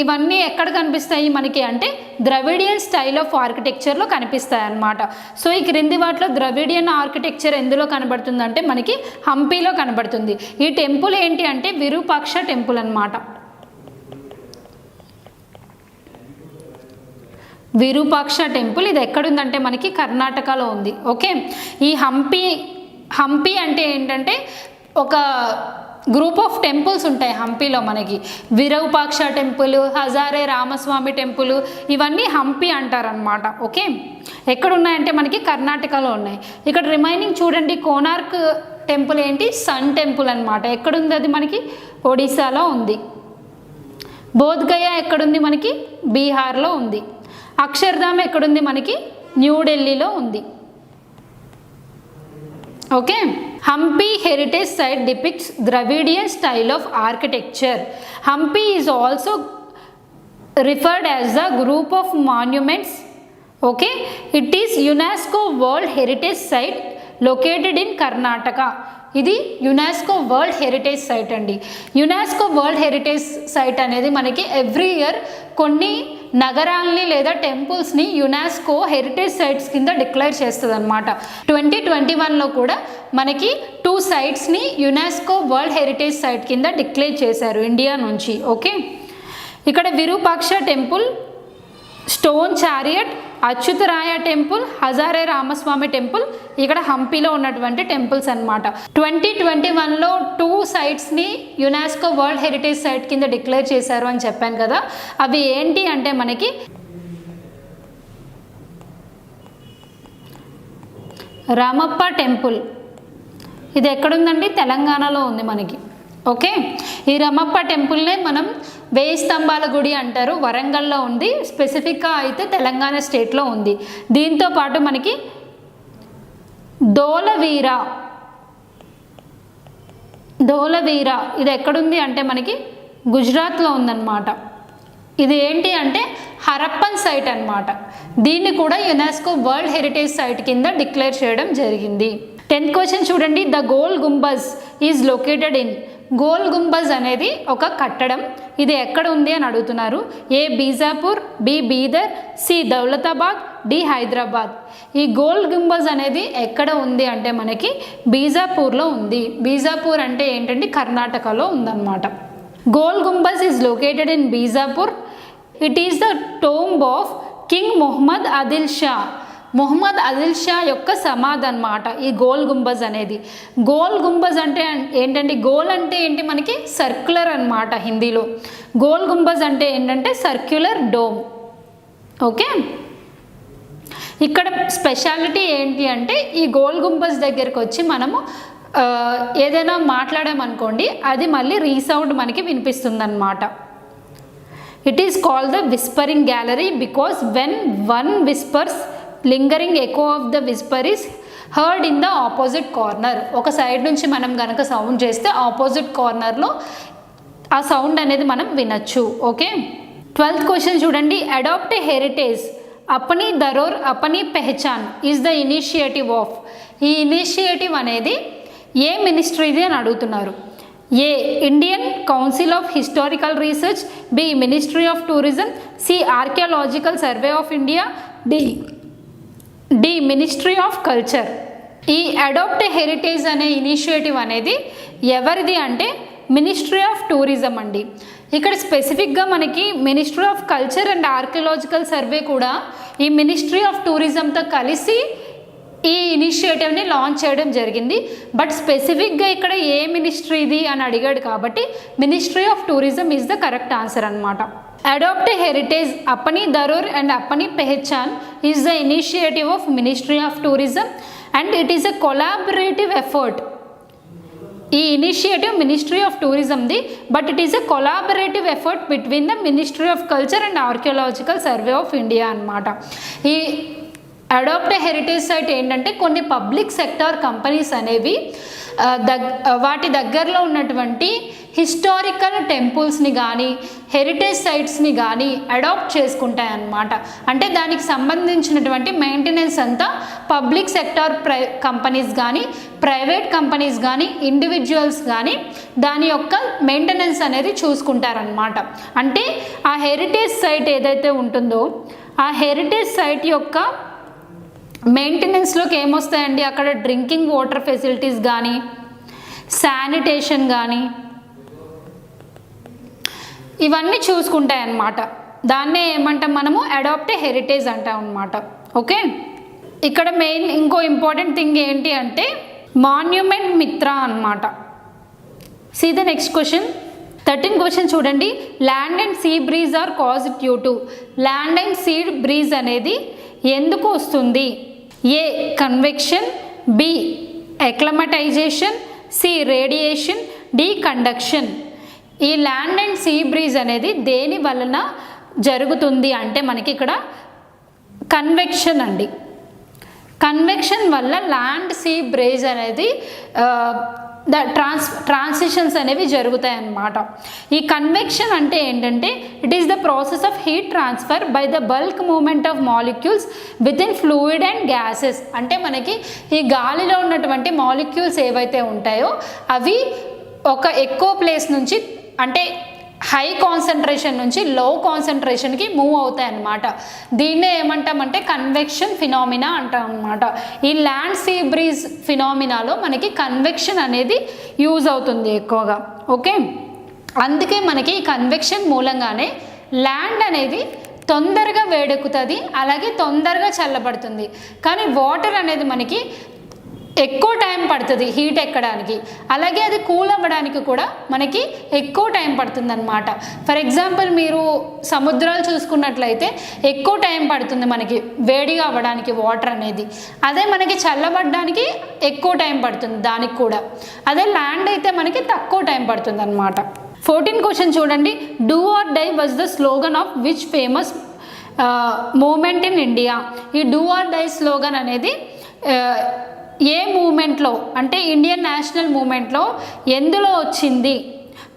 ఇవన్నీ ఎక్కడ కనిపిస్తాయి మనకి అంటే ద్రవిడియన్ స్టైల్ ఆఫ్ ఆర్కిటెక్చర్లో కనిపిస్తాయి అన్నమాట. సో ఈ క్రింది వాటిలో ద్రవిడియన్ ఆర్కిటెక్చర్ ఎందులో కనబడుతుంది అంటే మనకి హంపీలో కనబడుతుంది. ఈ టెంపుల్ ఏంటి అంటే విరూపాక్ష టెంపుల్ అన్నమాట. విరూపాక్ష టెంపుల్ ఇది ఎక్కడుందంటే మనకి కర్ణాటకలో ఉంది. ఓకే, ఈ హంపి అంటే ఏంటంటే ఒక గ్రూప్ ఆఫ్ టెంపుల్స్ ఉంటాయి హంపీలో మనకి. విరూపాక్ష టెంపుల్, హజారే రామస్వామి టెంపుల్, ఇవన్నీ హంపి అంటారనమాట. ఓకే, ఎక్కడున్నాయంటే మనకి కర్ణాటకలో ఉన్నాయి. ఇక్కడ రిమైనింగ్ చూడండి, కోనార్క్ టెంపుల్ ఏంటి సన్ టెంపుల్ అనమాట. ఎక్కడుంది అది మనకి ఒడిశాలో ఉంది. బోధ్గయ ఎక్కడుంది మనకి బీహార్లో ఉంది. అక్షర్ధామ్ ఎక్కడుంది మనకి న్యూఢిల్లీలో ఉంది. Okay, Hampi heritage site depicts Dravidian style of architecture. Hampi is also referred as the group of monuments. Okay, it is UNESCO world heritage site located in Karnataka. ఇది యునెస్కో వరల్డ్ హెరిటేజ్ సైట్ అండి. యునెస్కో వరల్డ్ హెరిటేజ్ సైట్ అనేది మనకి every year కొన్ని నగరాల్ని లేదా టెంపుల్స్ని UNESCO heritage sites కింద declare చేస్తుంది అనమాట. 2021లో కూడా మనకి 2 సైట్స్ని యునెస్కో వరల్డ్ హెరిటేజ్ సైట్ కింద డిక్లేర్ చేశారు ఇండియా నుంచి. ఓకే, ఇక్కడ Virupaksha temple, stone chariot, Achyutaraya temple, Hazare Ramaswamy temple ఇక్కడ హంపీలో ఉన్నటువంటి టెంపుల్స్ అన్నమాట. 2021లో 2 సైట్స్ని యునెస్కో వరల్డ్ హెరిటేజ్ సైట్ కింద డిక్లేర్ చేశారు అని చెప్పాను కదా. అవి ఏంటి అంటే మనకి రామప్ప టెంపుల్, ఇది ఎక్కడుందండి తెలంగాణలో ఉంది మనకి. ఓకే, ఈ రామప్ప టెంపుల్నే మనం 1000 స్తంభాల గుడి అంటారు. వరంగల్లో ఉంది, స్పెసిఫిక్గా అయితే తెలంగాణ స్టేట్లో ఉంది. దీంతో పాటు మనకి దోలవీర ధోలవీర ఇది ఎక్కడుంది అంటే మనకి గుజరాత్లో ఉందన్నమాట. ఇది ఏంటి అంటే హరప్పన్ సైట్ అన్నమాట. దీన్ని కూడా యునెస్కో వరల్డ్ హెరిటేజ్ సైట్ కింద డిక్లేర్ చేయడం జరిగింది. 10th క్వశ్చన్ చూడండి. The Gol Gumbaz is located in. Gol Gumbaz అనేది ఒక కట్టడం, ఇది ఎక్కడ ఉంది అని అడుగుతున్నారు. A Bijapur, B Bidar, C Daulatabad, D Hyderabad. ఈ గోల్ గుంబజ్ అనేది ఎక్కడ ఉంది అంటే మనకి బీజాపూర్లో ఉంది. బీజాపూర్ అంటే ఏంటంటే కర్ణాటకలో ఉందన్నమాట. Gol Gumbaz is located in Bijapur. It is the tomb of king Mohammed Adil Shah. Mohammed Adil Shah యొక్క సమాధి అన్నమాట ఈ గోల్ గుంబజ్ అనేది. గోల్ గుంబజ్ అంటే ఏంటంటే, గోల్ అంటే ఏంటి మనకి సర్క్యులర్ అన్నమాట హిందీలో. గోల్ గుంబజ్ అంటే ఏంటంటే సర్క్యులర్ డోమ్. ఓకే, ఇక్కడ స్పెషాలిటీ ఏంటి అంటే ఈ గోల్ గుంబజ్ దగ్గరికి వచ్చి మనము ఏదైనా మాట్లాడామనుకోండి అది మళ్ళీ రీసౌండ్ మనకి వినిపిస్తుంది అన్నమాట. It is called the whispering gallery because when one whispers lingering echo of the whisper is heard in the opposite corner. ఒక సైడ్ నుంచి మనం కనుక సౌండ్ చేస్తే ఆపోజిట్ కార్నర్లో ఆ సౌండ్ అనేది మనం వినొచ్చు. ఓకే, 12th క్వశ్చన్ చూడండి. Adapt A heritage Apni ధరోర్ అపనీ Pehchaan is the initiative of. ఈ ఇనిషియేటివ్ అనేది ఏ మినిస్ట్రీది అని అడుగుతున్నారు. ఏ Indian council of historical research, B ministry of tourism, C archaeological survey of India, D ministry of culture. ఈ అడాప్ట్ హెరిటేజ్ అనే initiative అనేది ఎవరిది అంటే మినిస్ట్రీ ఆఫ్ టూరిజం అండి. ఇక్కడ స్పెసిఫిక్గా మనకి ministry of culture and archaeological survey కూడా ఈ మినిస్ట్రీ ఆఫ్ టూరిజంతో కలిసి ఈ ఇనిషియేటివ్ని లాంచ్ చేయడం జరిగింది. బట్ స్పెసిఫిక్గా ఇక్కడ ఏ మినిస్ట్రీది అని అడిగాడు కాబట్టి ministry of tourism is the correct answer అనమాట. Adopt heritage Apni Dharohar and Apni Pehchaan is the initiative of ministry of tourism and it is a collaborative effort. ఈ ఇనిషియేటివ్ మినిస్ట్రీ ఆఫ్ టూరిజంది, but it is a collaborative effort between the ministry of culture and archaeological survey of India అనమాట. ఈ adapt heritage site ఏంటంటే కొన్ని public sector companies అనేవి వాటి దగ్గరలో ఉన్నటువంటి హిస్టారికల్ టెంపుల్స్ని కానీ హెరిటేజ్ సైట్స్ని కానీ అడాప్ట్ చేసుకుంటాయి అన్నమాట. అంటే దానికి సంబంధించినటువంటి మెయింటెనెన్స్ అంతా పబ్లిక్ సెక్టార్ కంపెనీస్ కానీ ప్రైవేట్ కంపెనీస్ కానీ ఇండివిజువల్స్ కానీ దాని యొక్క మెయింటెనెన్స్ అనేది చూసుకుంటారనమాట. అంటే ఆ హెరిటేజ్ సైట్ ఏదైతే ఉంటుందో ఆ హెరిటేజ్ సైట్ యొక్క మెయింటెనెన్స్లోకి ఏమొస్తాయండి, అక్కడ డ్రింకింగ్ వాటర్ ఫెసిలిటీస్ కానీ శానిటేషన్ కానీ ఇవన్నీ చూసుకుంటాయి అన్నమాట. దాన్నే ఏమంటాం మనము అడాప్ట్ హెరిటేజ్ అంటాం అన్నమాట. ఓకే, ఇక్కడ మెయిన్ ఇంకో ఇంపార్టెంట్ థింగ్ ఏంటి అంటే మాన్యుమెంట్ మిత్ర అన్నమాట. See the next question. 13th question చూడండి. Land and sea breeze are caused due to. Land and sea breeze అనేది ఎందుకు వస్తుంది? A convection, B acclimatisation, C radiation, D conduction. ఈ ల్యాండ్ అండ్ సీ బ్రీజ్ అనేది దేని వలన జరుగుతుంది అంటే మనకి ఇక్కడ కన్వెక్షన్ అండి. కన్వెక్షన్ వల్ల ల్యాండ్ సీ బ్రీజ్ అనేది ట్రాన్సిషన్స్ అనేవి జరుగుతాయి అన్నమాట. ఈ కన్వెక్షన్ అంటే ఏంటంటే it is the process of heat transfer by the bulk movement of molecules within fluid and gases. అంటే మనకి ఈ గాలిలో ఉన్నటువంటి మాలిక్యూల్స్ ఏవైతే ఉంటాయో అవి ఒక ఎక్కువ ప్లేస్ నుంచి అంటే హై కాన్సన్ట్రేషన్ నుంచి లో కాన్సన్ట్రేషన్కి మూవ్ అవుతాయి అన్నమాట. దీన్నే ఏమంటామంటే కన్వెక్షన్ ఫినామినా అంటాం అన్నమాట. ఈ ల్యాండ్ సీ బ్రీజ్ ఫినామినాలో మనకి కన్వెక్షన్ అనేది యూజ్ అవుతుంది ఎక్కువగా. ఓకే, అందుకే మనకి ఈ కన్వెక్షన్ మూలంగానే ల్యాండ్ అనేది తొందరగా వేడెక్కుతుంది, అలాగే తొందరగా చల్లబడుతుంది. కానీ వాటర్ అనేది మనకి ఎక్కువ టైం పడుతుంది హీట్ ఎక్కడానికి, అలాగే అది కూల్ అవ్వడానికి కూడా మనకి ఎక్కువ టైం పడుతుంది అనమాట. ఫర్ ఎగ్జాంపుల్ మీరు సముద్రాలు చూసుకున్నట్లయితే ఎక్కువ టైం పడుతుంది మనకి వేడిగా అవ్వడానికి వాటర్ అనేది. అదే మనకి చల్లబడడానికి ఎక్కువ టైం పడుతుంది దానికి కూడా. అదే ల్యాండ్ అయితే మనకి తక్కువ టైం పడుతుంది అనమాట. 14th క్వశ్చన్ చూడండి. Do or die was the slogan of which famous movement in India. ఈ డూ ఆర్ డై స్లోగన్ అనేది ఏ మూమెంట్ మూమెంట్లో అంటే ఇండియన్ నేషనల్ మూమెంట్లో ఎందులో వచ్చింది?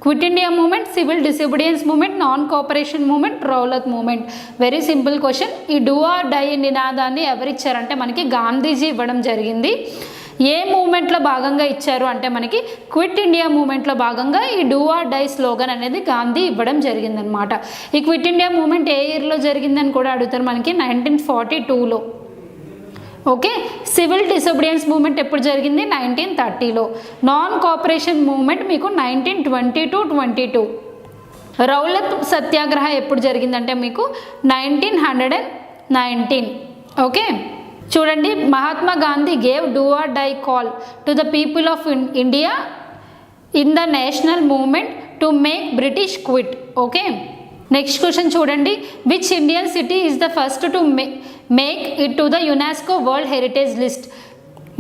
Quit India movement, civil disobedience movement, non cooperation movement, Rowlatt movement. Very simple question. ఈ do or die నినాదాన్ని ఎవరిచ్చారంటే మనకి గాంధీజీ ఇవ్వడం జరిగింది. ఏ మూమెంట్లో భాగంగా ఇచ్చారు అంటే మనకి క్విట్ ఇండియా మూమెంట్లో భాగంగా ఈ డూ ఆర్ డై స్లోగన్ అనేది గాంధీ ఇవ్వడం జరిగిందనమాట. ఈ క్విట్ ఇండియా మూమెంట్ ఏ ఇయర్లో జరిగిందని కూడా అడుగుతారు మనకి 1942లో. ఓకే. సివిల్ డిసోబీడియన్స్ మూమెంట్ ఎప్పుడు జరిగింది? 1930లో. నాన్ కోఆపరేషన్ మూమెంట్ మీకు 1922. రౌలత్ సత్యాగ్రహ ఎప్పుడు జరిగిందంటే మీకు 1919. ఓకే. చూడండి, Mahatma Gandhi gave do or die call to the people of India in the national movement to make British quit. Okay. Next question చూడండి. Which Indian city is the first to make it to the UNESCO world heritage list?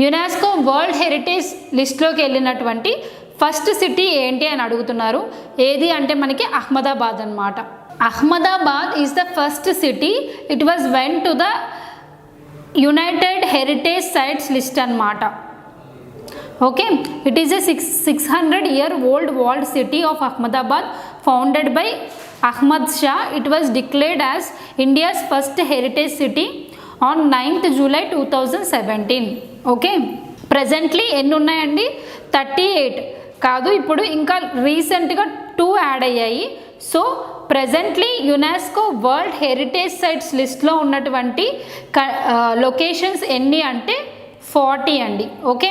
UNESCO world heritage లిస్ట్లోకి వెళ్ళినటువంటి first city ఏంటి అని అడుగుతున్నారు. ఏది అంటే మనకి అహ్మదాబాద్ అనమాట. Ahmedabad is the first city. It was went to the united heritage sites list అనమాట. Okay. It is a 600-year-old walled city of Ahmedabad founded by Ahmad Shah. It was declared as India's first heritage city on 9th July 2017. Okay. Presently ఎన్ని ఉన్నాయండి? 38 కాదు, ఇప్పుడు ఇంకా రీసెంట్గా 2 add అయ్యాయి. So presently UNESCO world heritage sites లిస్ట్లో ఉన్నటువంటి locations ఎన్ని అంటే 40 అండి. ఓకే.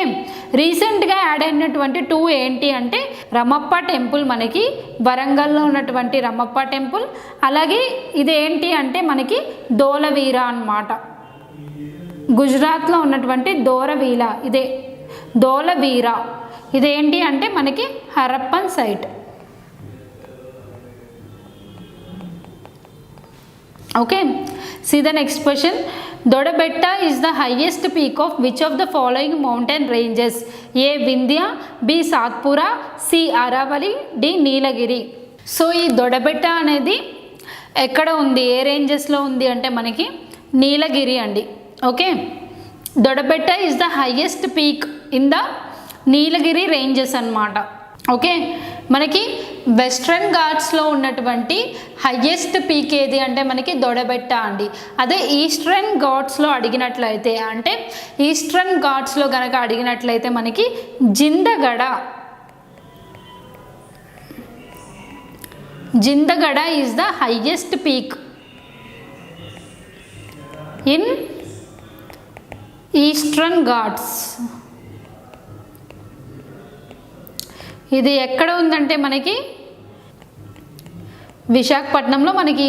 రీసెంట్గా యాడ్ అయినటువంటి 2 ఏంటి అంటే రమప్ప టెంపుల్, మనకి వరంగల్లో ఉన్నటువంటి రమప్ప టెంపుల్. అలాగే ఇది ఏంటి అంటే మనకి ధోలవీరా అన్నమాట. గుజరాత్లో ఉన్నటువంటి ధోలవీరా ఇదేంటి అంటే మనకి Harappan site. Okay. See the next question. Dodabetta is the highest peak of which of the following mountain ranges? A. Vindhya, B. Satpura, C. Aravali, D. Nilagiri. So ఈ దొడబెట్ట అనేది ఎక్కడ ఉంది, ఏ రేంజెస్లో ఉంది అంటే మనకి నీలగిరి అండి. Okay. Doddabetta is the highest peak in the Nilgiri ranges అన్నమాట. Okay. మనకి వెస్ట్రన్ ఘాట్స్లో ఉన్నటువంటి హయ్యెస్ట్ పీక్ ఏది అంటే మనకి దొడబెట్ట అండి. అదే ఈస్టర్న్ ఘాట్స్లో అడిగినట్లయితే అంటే ఈస్టర్న్ ఘాట్స్లో కనుక అడిగినట్లయితే మనకి Jindagada is the highest peak in Eastern Ghats. ఇది ఎక్కడ ఉందంటే మనకి విశాఖపట్నంలో మనకి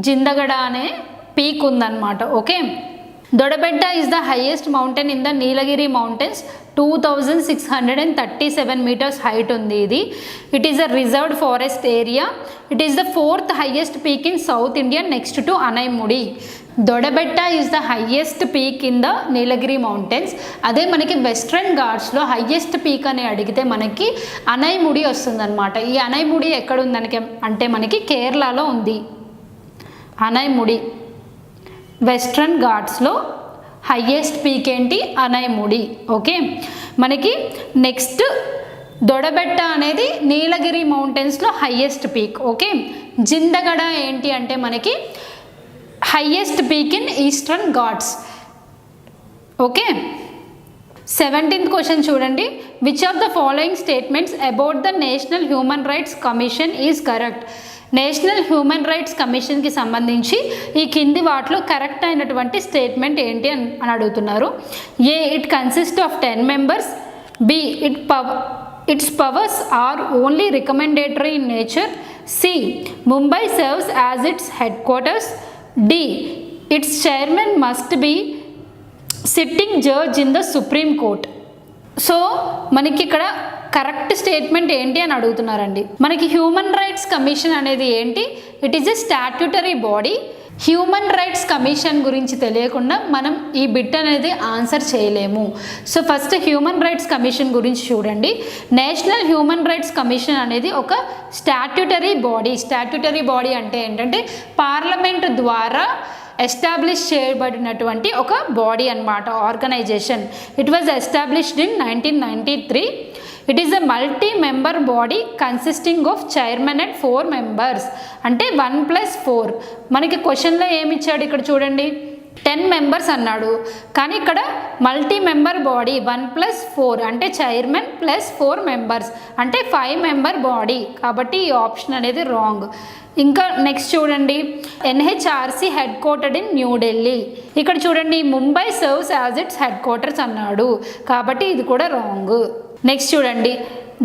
జిందగడ అనే పీక్ ఉందన్నమాట. Okay. Doddabetta is the highest mountain in the Nilgiri mountains. 2637 meters height ఉంది ఇది. It is a reserved forest area. It is the 4th highest peak in south India next to Anaimudi. Doddabetta is the highest peak in the Nilgiri mountains. అదే మనకి western ఘాట్స్లో highest peak అని అడిగితే మనకి అనైముడి వస్తుందన్నమాట. ఈ అనైముడి ఎక్కడ ఉందనికి అంటే మనకి కేరళలో ఉంది అనైముడి. వెస్ట్రన్ ఘాట్స్లో హైయెస్ట్ పీక్ ఏంటి? అనైముడి. ఓకే. మనకి నెక్స్ట్ దొడబెట్ట అనేది నీలగిరి మౌంటైన్స్లో హైయెస్ట్ పీక్. ఓకే. జిందగడ ఏంటి అంటే మనకి highest peak in Eastern Ghats. Okay. 17th question చూడండి. Which of the following statements about the national human rights commission is correct? National human rights కమిషన్కి సంబంధించి ఈ కింది వాటిలో కరెక్ట్ అయినటువంటి స్టేట్మెంట్ ఏంటి అని అడుగుతున్నారు. A. It consist of 10 members. B. Its powers are only recommendatory in nature. C. Mumbai serves as its headquarters. D. Its chairman must be sitting judge in the supreme court. So మనకి ఇక్కడ correct statement ఏంటి అని అడుగుతున్నారండి. మనకి human rights commission అనేది ఏంటి? It is a statutory body. Human rights commission గురించి తెలియకుండా మనం ఈ బిట్ అనేది ఆన్సర్ చేయలేము. So first human rights commission గురించి చూడండి. నేషనల్ హ్యూమన్ రైట్స్ కమిషన్ అనేది ఒక స్టాట్యూటరీ బాడీ. స్టాట్యూటరీ బాడీ అంటే ఏంటంటే పార్లమెంట్ ద్వారా ఎస్టాబ్లిష్ చేయబడినటువంటి ఒక బాడీ అన్నమాట, organization. It was established in 1993. It is a multi member body consisting of chairman and 4 members. అంటే 1+4. మనకి క్వశ్చన్లో ఏమి ఇచ్చాడు ఇక్కడ చూడండి, 10 మెంబర్స్ అన్నాడు, కానీ ఇక్కడ మల్టీ మెంబర్ బాడీ 1+4 అంటే చైర్మన్ ప్లస్ 4 మెంబర్స్ అంటే 5 మెంబర్ బాడీ. కాబట్టి ఈ ఆప్షన్ అనేది రాంగ్. ఇంకా నెక్స్ట్ చూడండి, NHRC headquartered in New Delhi. ఇక్కడ చూడండి, Mumbai serves as its headquarters అన్నాడు, కాబట్టి ఇది కూడా రాంగ్. నెక్స్ట్ చూడండి,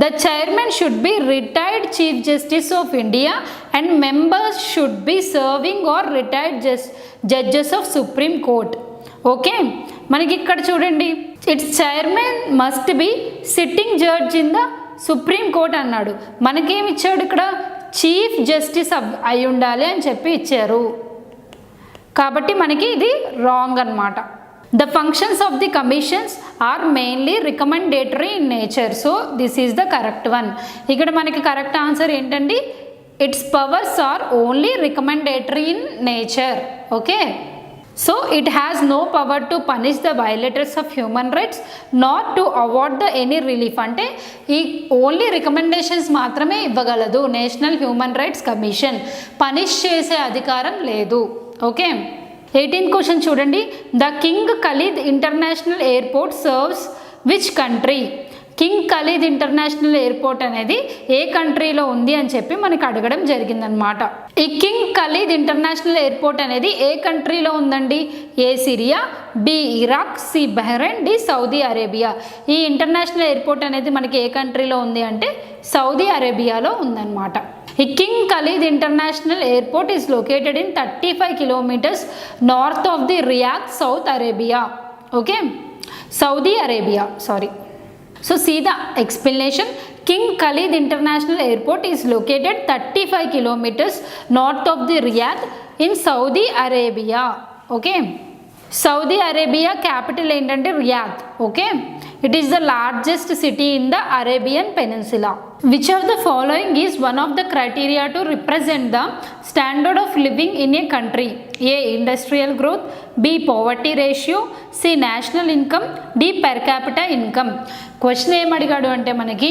the chairman should be retired chief justice of India and members should be serving or retired judges of supreme court. Okay, మనకి ఇక్కడ చూడండి, it's chairman must be sitting judge in the supreme court అన్నాడు. మనకేమి ఇచ్చాడు ఇక్కడ, chief justice అయి ఉండాలి అని చెప్పి ఇచ్చారు, కాబట్టి మనకి ఇది రాంగ్ అన్నమాట. The functions of the commissions are mainly recommendatory in nature. So this is the correct one. ఇక్కడ మనకి కరెక్ట్ ఆన్సర్ ఏంటండి, its powers are only recommendatory in nature. Okay, so it has no power to punish the violators of human rights nor to award the any relief. అంటే ఈ only recommendations మాత్రమే ఇవ్వగలదు national human rights commission, punish చేసే అధికారం లేదు. Okay, 18th question చూడండి, the king Khalid international airport serves which country. King Khalid international airport అనేది ఏ కంట్రీలో ఉంది అని చెప్పి మనకి అడగడం జరిగిందనమాట. ఈ కింగ్ ఖలీద్ ఇంటర్నేషనల్ ఎయిర్పోర్ట్ అనేది ఏ కంట్రీలో ఉందండి, A Syria, B Iraq, C Bahrain, D Saudi Arabia. ఈ ఇంటర్నేషనల్ ఎయిర్పోర్ట్ అనేది మనకి ఏ కంట్రీలో ఉంది అంటే సౌదీ అరేబియాలో ఉందన్నమాట. ఈ king Khalid international airport is located in 35 kilometers north of the Riyadh, South Arabia. Okay, Saudi Arabia, sorry. So see the explanation. King Khalid International Airport is located 35 kilometers north of the Riyadh in Saudi Arabia. Okay, Saudi Arabia capital ఏంటంటే Riyadh. Okay, it is the largest city in the Arabian Peninsula. Which of the following is one of the criteria to represent the standard of living in a country? A. Industrial growth, B. Poverty ratio, C. National income, D. Per capita income. Question ఏం అడిగాడు అంటే మనకి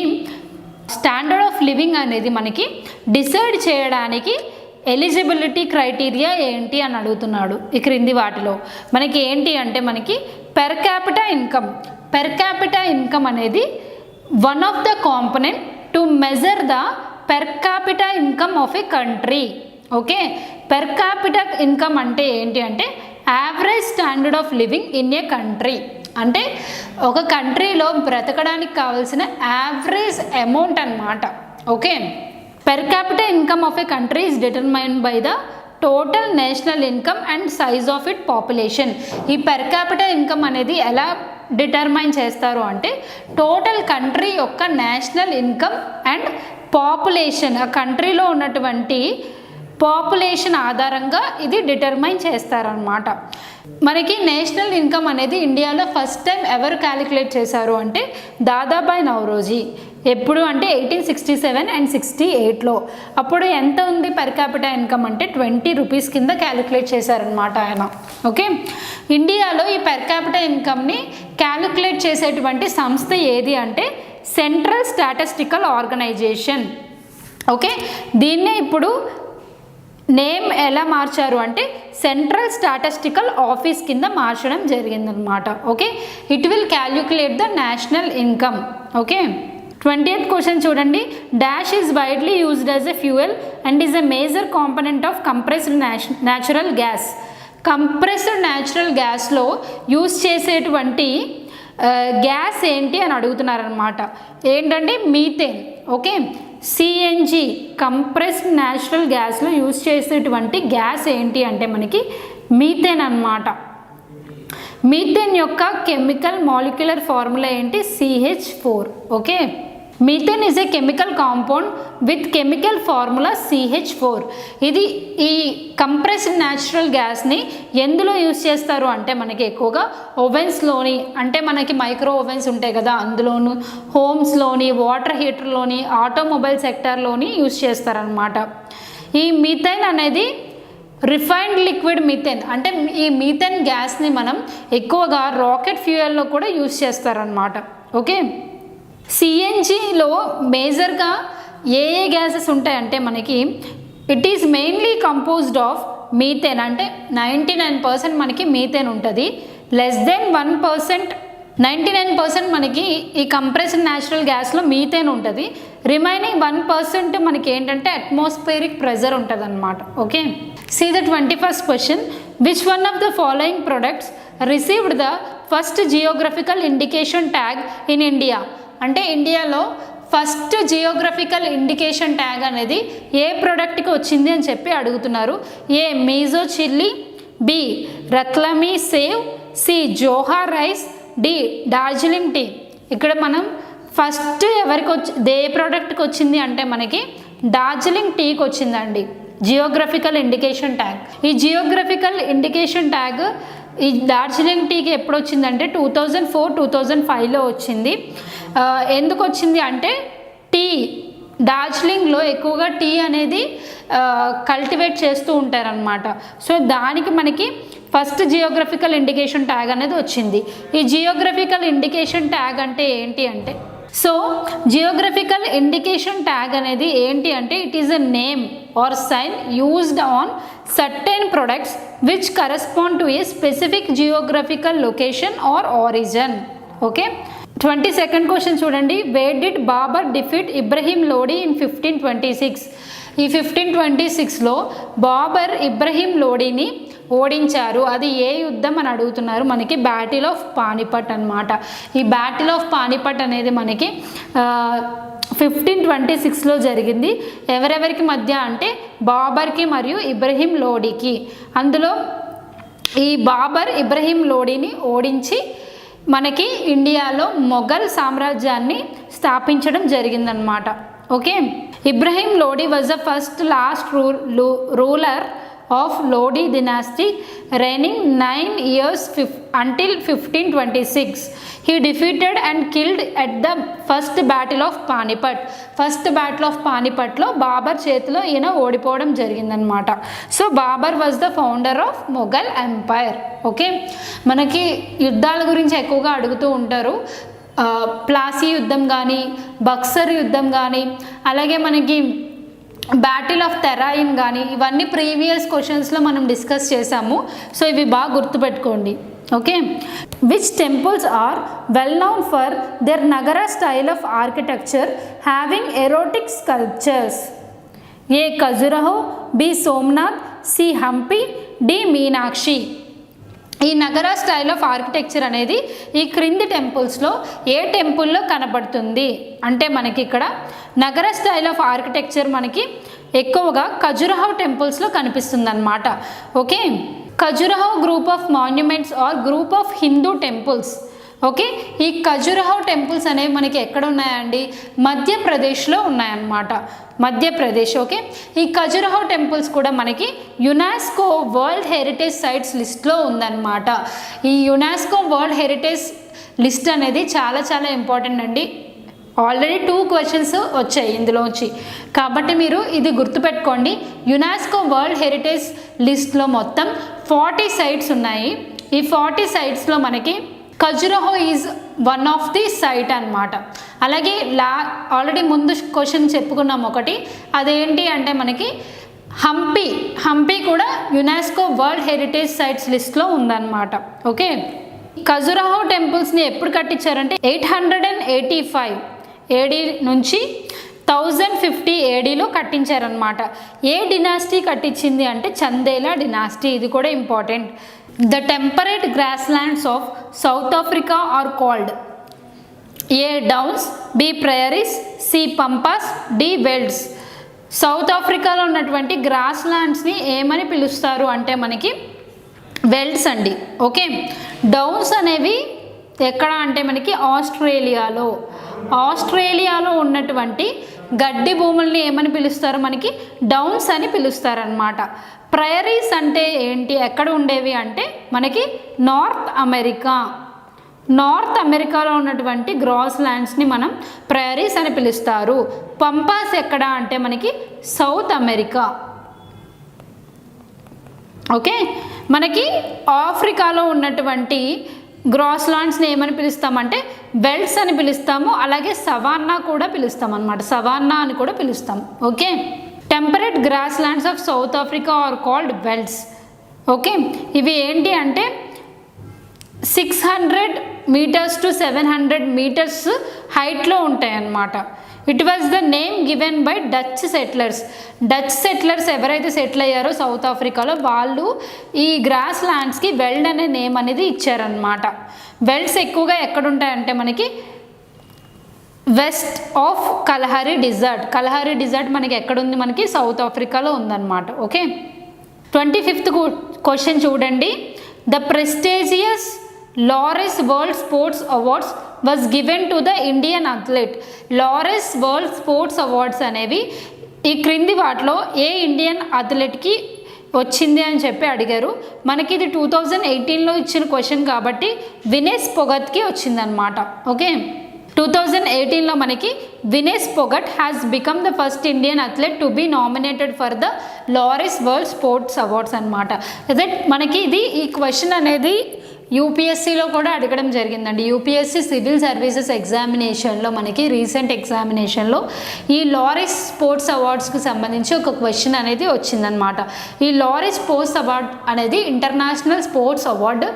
standard of living అనేది మనకి decide చేయడానికి eligibility criteria ఏంటి అని అడుగుతున్నాడు. ఈ క్రింది వాటిలో మనకి ఏంటి అంటే మనకి per capita income. Per capita income అనేది one of the component to measure the per capita income of a country. Okay, per capita income అంటే ఏంటి అంటే average standard of living in a country. అంటే ఒక కంట్రీలో బ్రతకడానికి కావాల్సిన యావరేజ్ అమౌంట్ అన్నమాట. Okay, per capita income of a country is determined by the total national income and size of its population. ఈ per capita income అనేది ఎలా determine చేస్తారు అంటే టోటల్ కంట్రీ యొక్క నేషనల్ ఇన్కమ్ అండ్ పాపులేషన్, ఆ కంట్రీలో ఉన్నటువంటి పాపులేషన్ ఆధారంగా ఇది డిటర్మైన్ చేస్తారనమాట. మనకి నేషనల్ ఇన్కమ్ అనేది ఇండియాలో ఫస్ట్ టైం ఎవరు క్యాలిక్యులేట్ చేశారు అంటే దాదాబాయ్ నౌరోజీ. ఎప్పుడు అంటే 1867 అండ్ 68లో. అప్పుడు ఎంత ఉంది పర్ క్యాపిటా ఇన్కమ్ అంటే 20 రూపీస్ కింద క్యాలిక్యులేట్ చేశారనమాట ఆయన. ఓకే, ఇండియాలో ఈ పర్ క్యాపిటా ఇన్కమ్ని క్యాలిక్యులేట్ చేసేటువంటి సంస్థ ఏది అంటే సెంట్రల్ స్టాటిస్టికల్ ఆర్గనైజేషన్. ఓకే, దీన్నే ఇప్పుడు నేమ్ ఎలా మార్చారు అంటే సెంట్రల్ స్టాటిస్టికల్ ఆఫీస్ కింద మార్చడం జరిగిందనమాట. Okay, it will calculate the national income. Okay, 20th question చూడండి, dash is widely used as a fuel and is a major component of compressed natural gas. Compressed natural గ్యాస్లో use చేసేటువంటి gas ఏంటి అని అడుగుతున్నారనమాట. ఏంటంటే methane. Okay, CNG compressed natural గ్యాస్లో use చేసేటువంటి gas ఏంటి అంటే మనకి మీథేన్ అన్నమాట. మీథేన్ యొక్క కెమికల్ మాలిక్యులర్ ఫార్ములా ఏంటి, CH4. Okay, methane is a chemical compound with chemical formula CH4. ఇది ఈ కంప్రెస్డ్ న్యాచురల్ గ్యాస్ని ఎందులో యూజ్ చేస్తారు అంటే మనకి ఎక్కువగా ఓవెన్స్లోని, అంటే మనకి మైక్రో ఓవెన్స్ ఉంటాయి కదా అందులోను, హోమ్స్లోని, వాటర్ హీటర్లోని, ఆటోమొబైల్ సెక్టార్లోని యూజ్ చేస్తారనమాట. ఈ మీథేన్ అనేది రిఫైన్డ్ లిక్విడ్ మీథేన్ అంటే ఈ మీథేన్ గ్యాస్ని మనం ఎక్కువగా రాకెట్ ఫ్యూయల్లో కూడా యూస్ చేస్తారనమాట. ఓకే, సిఎన్జిలో మేజర్గా ఏ గ్యాసెస్ ఉంటాయంటే మనకి it is mainly composed of methane అంటే 99% మనకి మీథేన్ ఉంటుంది. లెస్ దెన్ 1% 99% మనకి ఈ కంప్రెస్డ్ న్యాచురల్ గ్యాస్లో మీథేన్ ఉంటుంది. రిమైనింగ్ 1% మనకి ఏంటంటే అట్మాస్ఫియరిక్ ప్రెజర్ ఉంటుంది అనమాట. Okay, see the 21st question. Which one of the following products received the first geographical indication tag in India? అంటే ఇండియాలో ఫస్ట్ జియోగ్రఫికల్ ఇండికేషన్ ట్యాగ్ అనేది ఏ ప్రోడక్ట్కి వచ్చింది అని చెప్పి అడుగుతున్నారు. A Mizo chilli, B Ratlami sev, C Joha rice, D Darjeeling tea. ఇక్కడ మనం ఫస్ట్ ఎవరికి ఏ ప్రోడక్ట్కి వచ్చింది అంటే మనకి డార్జిలింగ్ టీకి వచ్చిందండి జియోగ్రఫికల్ ఇండికేషన్ ట్యాగ్. ఈ జియోగ్రఫికల్ ఇండికేషన్ ట్యాగ్ ఈ డార్జిలింగ్ టీకి ఎప్పుడు వచ్చిందంటే 2004-2005లో వచ్చింది. ఎందుకు వచ్చింది అంటే టీ డార్జిలింగ్లో ఎక్కువగా టీ అనేది కల్టివేట్ చేస్తూ ఉంటారనమాట. సో దానికి మనకి ఫస్ట్ జియోగ్రఫికల్ ఇండికేషన్ ట్యాగ్ అనేది వచ్చింది. ఈ జియోగ్రఫికల్ ఇండికేషన్ ట్యాగ్ అంటే ఏంటి అంటే సో జియోగ్రఫికల్ ఇండికేషన్ ట్యాగ్ అనేది ఏంటి అంటే it is a name or sign used on certain products which correspond to a specific geographical location or origin. Okay, 22nd question చూడండి. Where did Babur defeat Ibrahim Lodi in 1526? ఈ 1526లో బాబర్ ఇబ్రహీం లోడిని ఓడించారు. అది ఏ యుద్ధం అని అడుగుతున్నారు. మనకి బ్యాటిల్ ఆఫ్ పానిపట్ అనమాట. ఈ బ్యాటిల్ ఆఫ్ పానిపట్ అనేది మనకి 1526లో జరిగింది. ఎవరెవరికి మధ్య అంటే బాబర్కి మరియు ఇబ్రహీం లోడికి. అందులో ఈ బాబర్ ఇబ్రహీం లోడిని ఓడించి మనకి ఇండియాలో మొఘల్ సామ్రాజ్యాన్ని స్థాపించడం జరిగిందనమాట. Okay, Ibrahim Lodi was the first last ruler of Lodi dynasty reigning 9 years until 1526. He defeated and killed at the first battle of Panipat. First battle of Panipatlo Babur చేతిలో ఈయన ఓడిపోవడం జరిగిందనమాట. So Babur was the founder of Mughal empire. Okay, మనకి యుద్ధాల గురించి ఎక్కువగా అడుగుతూ ఉంటారు. ప్లాసీ యుద్ధం కానీ బక్సర్ యుద్ధం కానీ అలాగే మనకి బ్యాటిల్ ఆఫ్ తెరాయిన్ కానీ ఇవన్నీ ప్రీవియస్ క్వశ్చన్స్లో మనం డిస్కస్ చేసాము. సో ఇవి బాగా గుర్తుపెట్టుకోండి. Okay, which temples are well known for their Nagara style of architecture having erotic sculptures? A Khajuraho, B Somnath, C Hampi, D Meenakshi. ఈ నగర స్టైల్ ఆఫ్ ఆర్కిటెక్చర్ అనేది ఈ క్రింది టెంపుల్స్లో ఏ టెంపుల్లో కనబడుతుంది అంటే మనకి ఇక్కడ నగర స్టైల్ ఆఫ్ ఆర్కిటెక్చర్ మనకి ఎక్కువగా ఖజురహో టెంపుల్స్లో కనిపిస్తుంది అనమాట. Okay, Khajuraho group of monuments or group of Hindu temples. Okay, ఈ ఖజురహో టెంపుల్స్ అనేవి మనకి ఎక్కడ ఉన్నాయండి? మధ్యప్రదేశ్లో ఉన్నాయన్నమాట. మధ్యప్రదేశ్. ఓకే, ఈ ఖజురహో టెంపుల్స్ కూడా మనకి యునెస్కో వరల్డ్ హెరిటేజ్ సైట్స్ లిస్ట్లో ఉందన్నమాట. ఈ యునెస్కో వరల్డ్ హెరిటేజ్ లిస్ట్ అనేది చాలా చాలా ఇంపార్టెంట్ అండి. ఆల్రెడీ 2 క్వశ్చన్స్ వచ్చాయి ఇందులోంచి, కాబట్టి మీరు ఇది గుర్తుపెట్టుకోండి. యునెస్కో వరల్డ్ హెరిటేజ్ లిస్ట్లో మొత్తం 40 సైట్స్ ఉన్నాయి. ఈ 40 సైట్స్లో మనకి Khajuraho is one of the site అనమాట. అలాగే ఆల్రెడీ ముందు క్వశ్చన్ చెప్పుకున్నాం ఒకటి, అదేంటి అంటే మనకి హంపి కూడా యునెస్కో వరల్డ్ హెరిటేజ్ సైట్స్ లిస్ట్లో ఉందన్నమాట. ఓకే, ఖజురహో టెంపుల్స్ని ఎప్పుడు కట్టించారంటే 885 AD నుంచి 1050 ADలో కట్టించారనమాట. ఏ డినాస్టీ కట్టించింది అంటే చందేలా డినాస్టీ. ఇది కూడా important. The temperate grasslands of South Africa are called A. Downs, B. Prairies, C. Pampas, D. Velds. South ఆఫ్రికాలో ఉన్నటువంటి గ్రాస్ ల్యాండ్స్ని ఏమని పిలుస్తారు అంటే మనకి వెల్డ్స్ అండి. ఓకే, డౌన్స్ అనేవి ఎక్కడ అంటే మనకి ఆస్ట్రేలియాలో ఉన్నటువంటి గడ్డి భూముల్ని ఏమని పిలుస్తారు? మనకి డౌన్స్ అని పిలుస్తారనమాట. ప్రయరీస్ అంటే ఏంటి, ఎక్కడ ఉండేవి అంటే మనకి నార్త్ అమెరికాలో ఉన్నటువంటి గ్రాస్ ల్యాండ్స్ని మనం ప్రయరీస్ అని పిలుస్తారు. పంపాస్ ఎక్కడ అంటే మనకి సౌత్ అమెరికా. ఓకే, మనకి ఆఫ్రికాలో ఉన్నటువంటి గ్రాస్ ల్యాండ్స్ని ఏమని పిలుస్తామంటే బెల్ట్స్ అని పిలుస్తాము. అలాగే సవాన్నా కూడా పిలుస్తాం అనమాట, సవాన్నా అని కూడా పిలుస్తాం. Okay, temperate grass lands of south Africa or called belts. Okay, ఇవి ఏంటి అంటే 600 మీటర్స్ టు 700 మీటర్స్ హైట్లో ఉంటాయి అన్నమాట. It was the name given by Dutch settlers ఎవరైతే సెటిల్ అయ్యారో సౌత్ ఆఫ్రికాలో వాళ్ళు ఈ గ్రాస్ ల్యాండ్స్కి వెల్డ్ అనే నేమ్ అనేది ఇచ్చారనమాట. వెల్డ్స్ ఎక్కువగా ఎక్కడుంటాయంటే మనకి వెస్ట్ ఆఫ్ కలహరీ డిజర్ట్ మనకి ఎక్కడుంది, మనకి సౌత్ ఆఫ్రికాలో ఉందన్నమాట. ఓకే, 25th క్వశ్చన్ చూడండి. The prestigious Laurus world sports awards was given to the Indian athlete. Laurus world sports awards అనేవి ఈ క్రింది వాటిలో ఏ ఇండియన్ అథ్లెట్కి వచ్చింది అని చెప్పి అడిగారు. మనకి ఇది 2018లో ఇచ్చిన క్వశ్చన్ కాబట్టి వినేష్ పొగట్కి వచ్చిందనమాట. ఓకే, 2018లో మనకి Vinesh Phogat has become the first Indian athlete to be nominated for the Laureus world sports awards అనమాట. అదే మనకి ఈ క్వశ్చన్ అనేది యూపీఎస్సీలో కూడా అడగడం జరిగిందండి. యూపీఎస్సీ సివిల్ సర్వీసెస్ ఎగ్జామినేషన్లో మనకి రీసెంట్ ఎగ్జామినేషన్లో ఈ లారెస్ స్పోర్ట్స్ అవార్డ్స్కి సంబంధించి ఒక క్వశ్చన్ అనేది వచ్చిందనమాట. ఈ లారెస్ స్పోర్ట్స్ అవార్డ్ అనేది ఇంటర్నేషనల్ స్పోర్ట్స్ అవార్డు.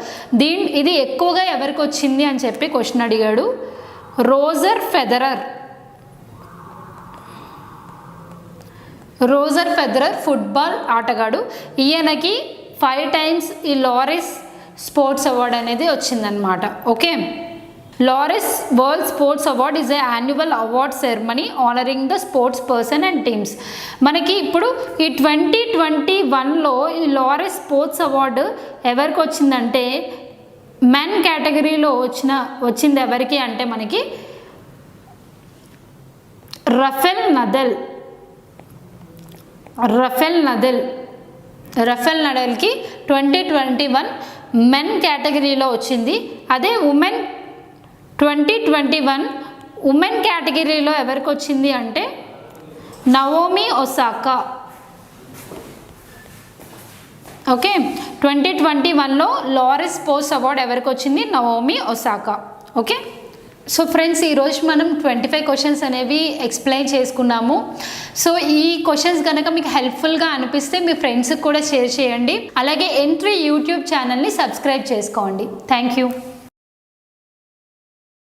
ఇది ఎక్కువగా ఎవరికి వచ్చింది అని చెప్పి క్వశ్చన్ అడిగాడు. రోజర్ ఫెదరర్ ఫుట్బాల్ ఆటగాడు. ఈయనకి 5 times ఈ లారెస్ స్పోర్ట్స్ అవార్డ్ అనేది వచ్చిందనమాట. Okay, Laurus world sports award is A annual award ceremony honouring the sports person and teams. మనకి ఇప్పుడు ఈ 2021లో ఈ లారెస్ స్పోర్ట్స్ అవార్డు ఎవరికి వచ్చిందంటే మెన్ కేటగిరీలో వచ్చింది ఎవరికి అంటే మనకి రఫెల్ నడల్కి 2021 మెన్ కేటగిరీలో వచ్చింది. అదే 2021 ఉమెన్ కేటగిరీలో ఎవరికి వచ్చింది అంటే నవోమి ఒసాకా. ఓకే, 2021లో లారెస్ స్పోర్ట్స్ అవార్డ్ ఎవరికి వచ్చింది? Naomi Osaka. Okay, so friends ఈరోజు మనం 25 క్వశ్చన్స్ అనేవి ఎక్స్ప్లెయిన్ చేసుకున్నాము. సో ఈ క్వశ్చన్స్ కనుక మీకు హెల్ప్ఫుల్గా అనిపిస్తే మీ ఫ్రెండ్స్కి కూడా షేర్ చేయండి. అలాగే ఎంట్రీ యూట్యూబ్ ఛానల్ని సబ్స్క్రైబ్ చేసుకోండి. Thank you.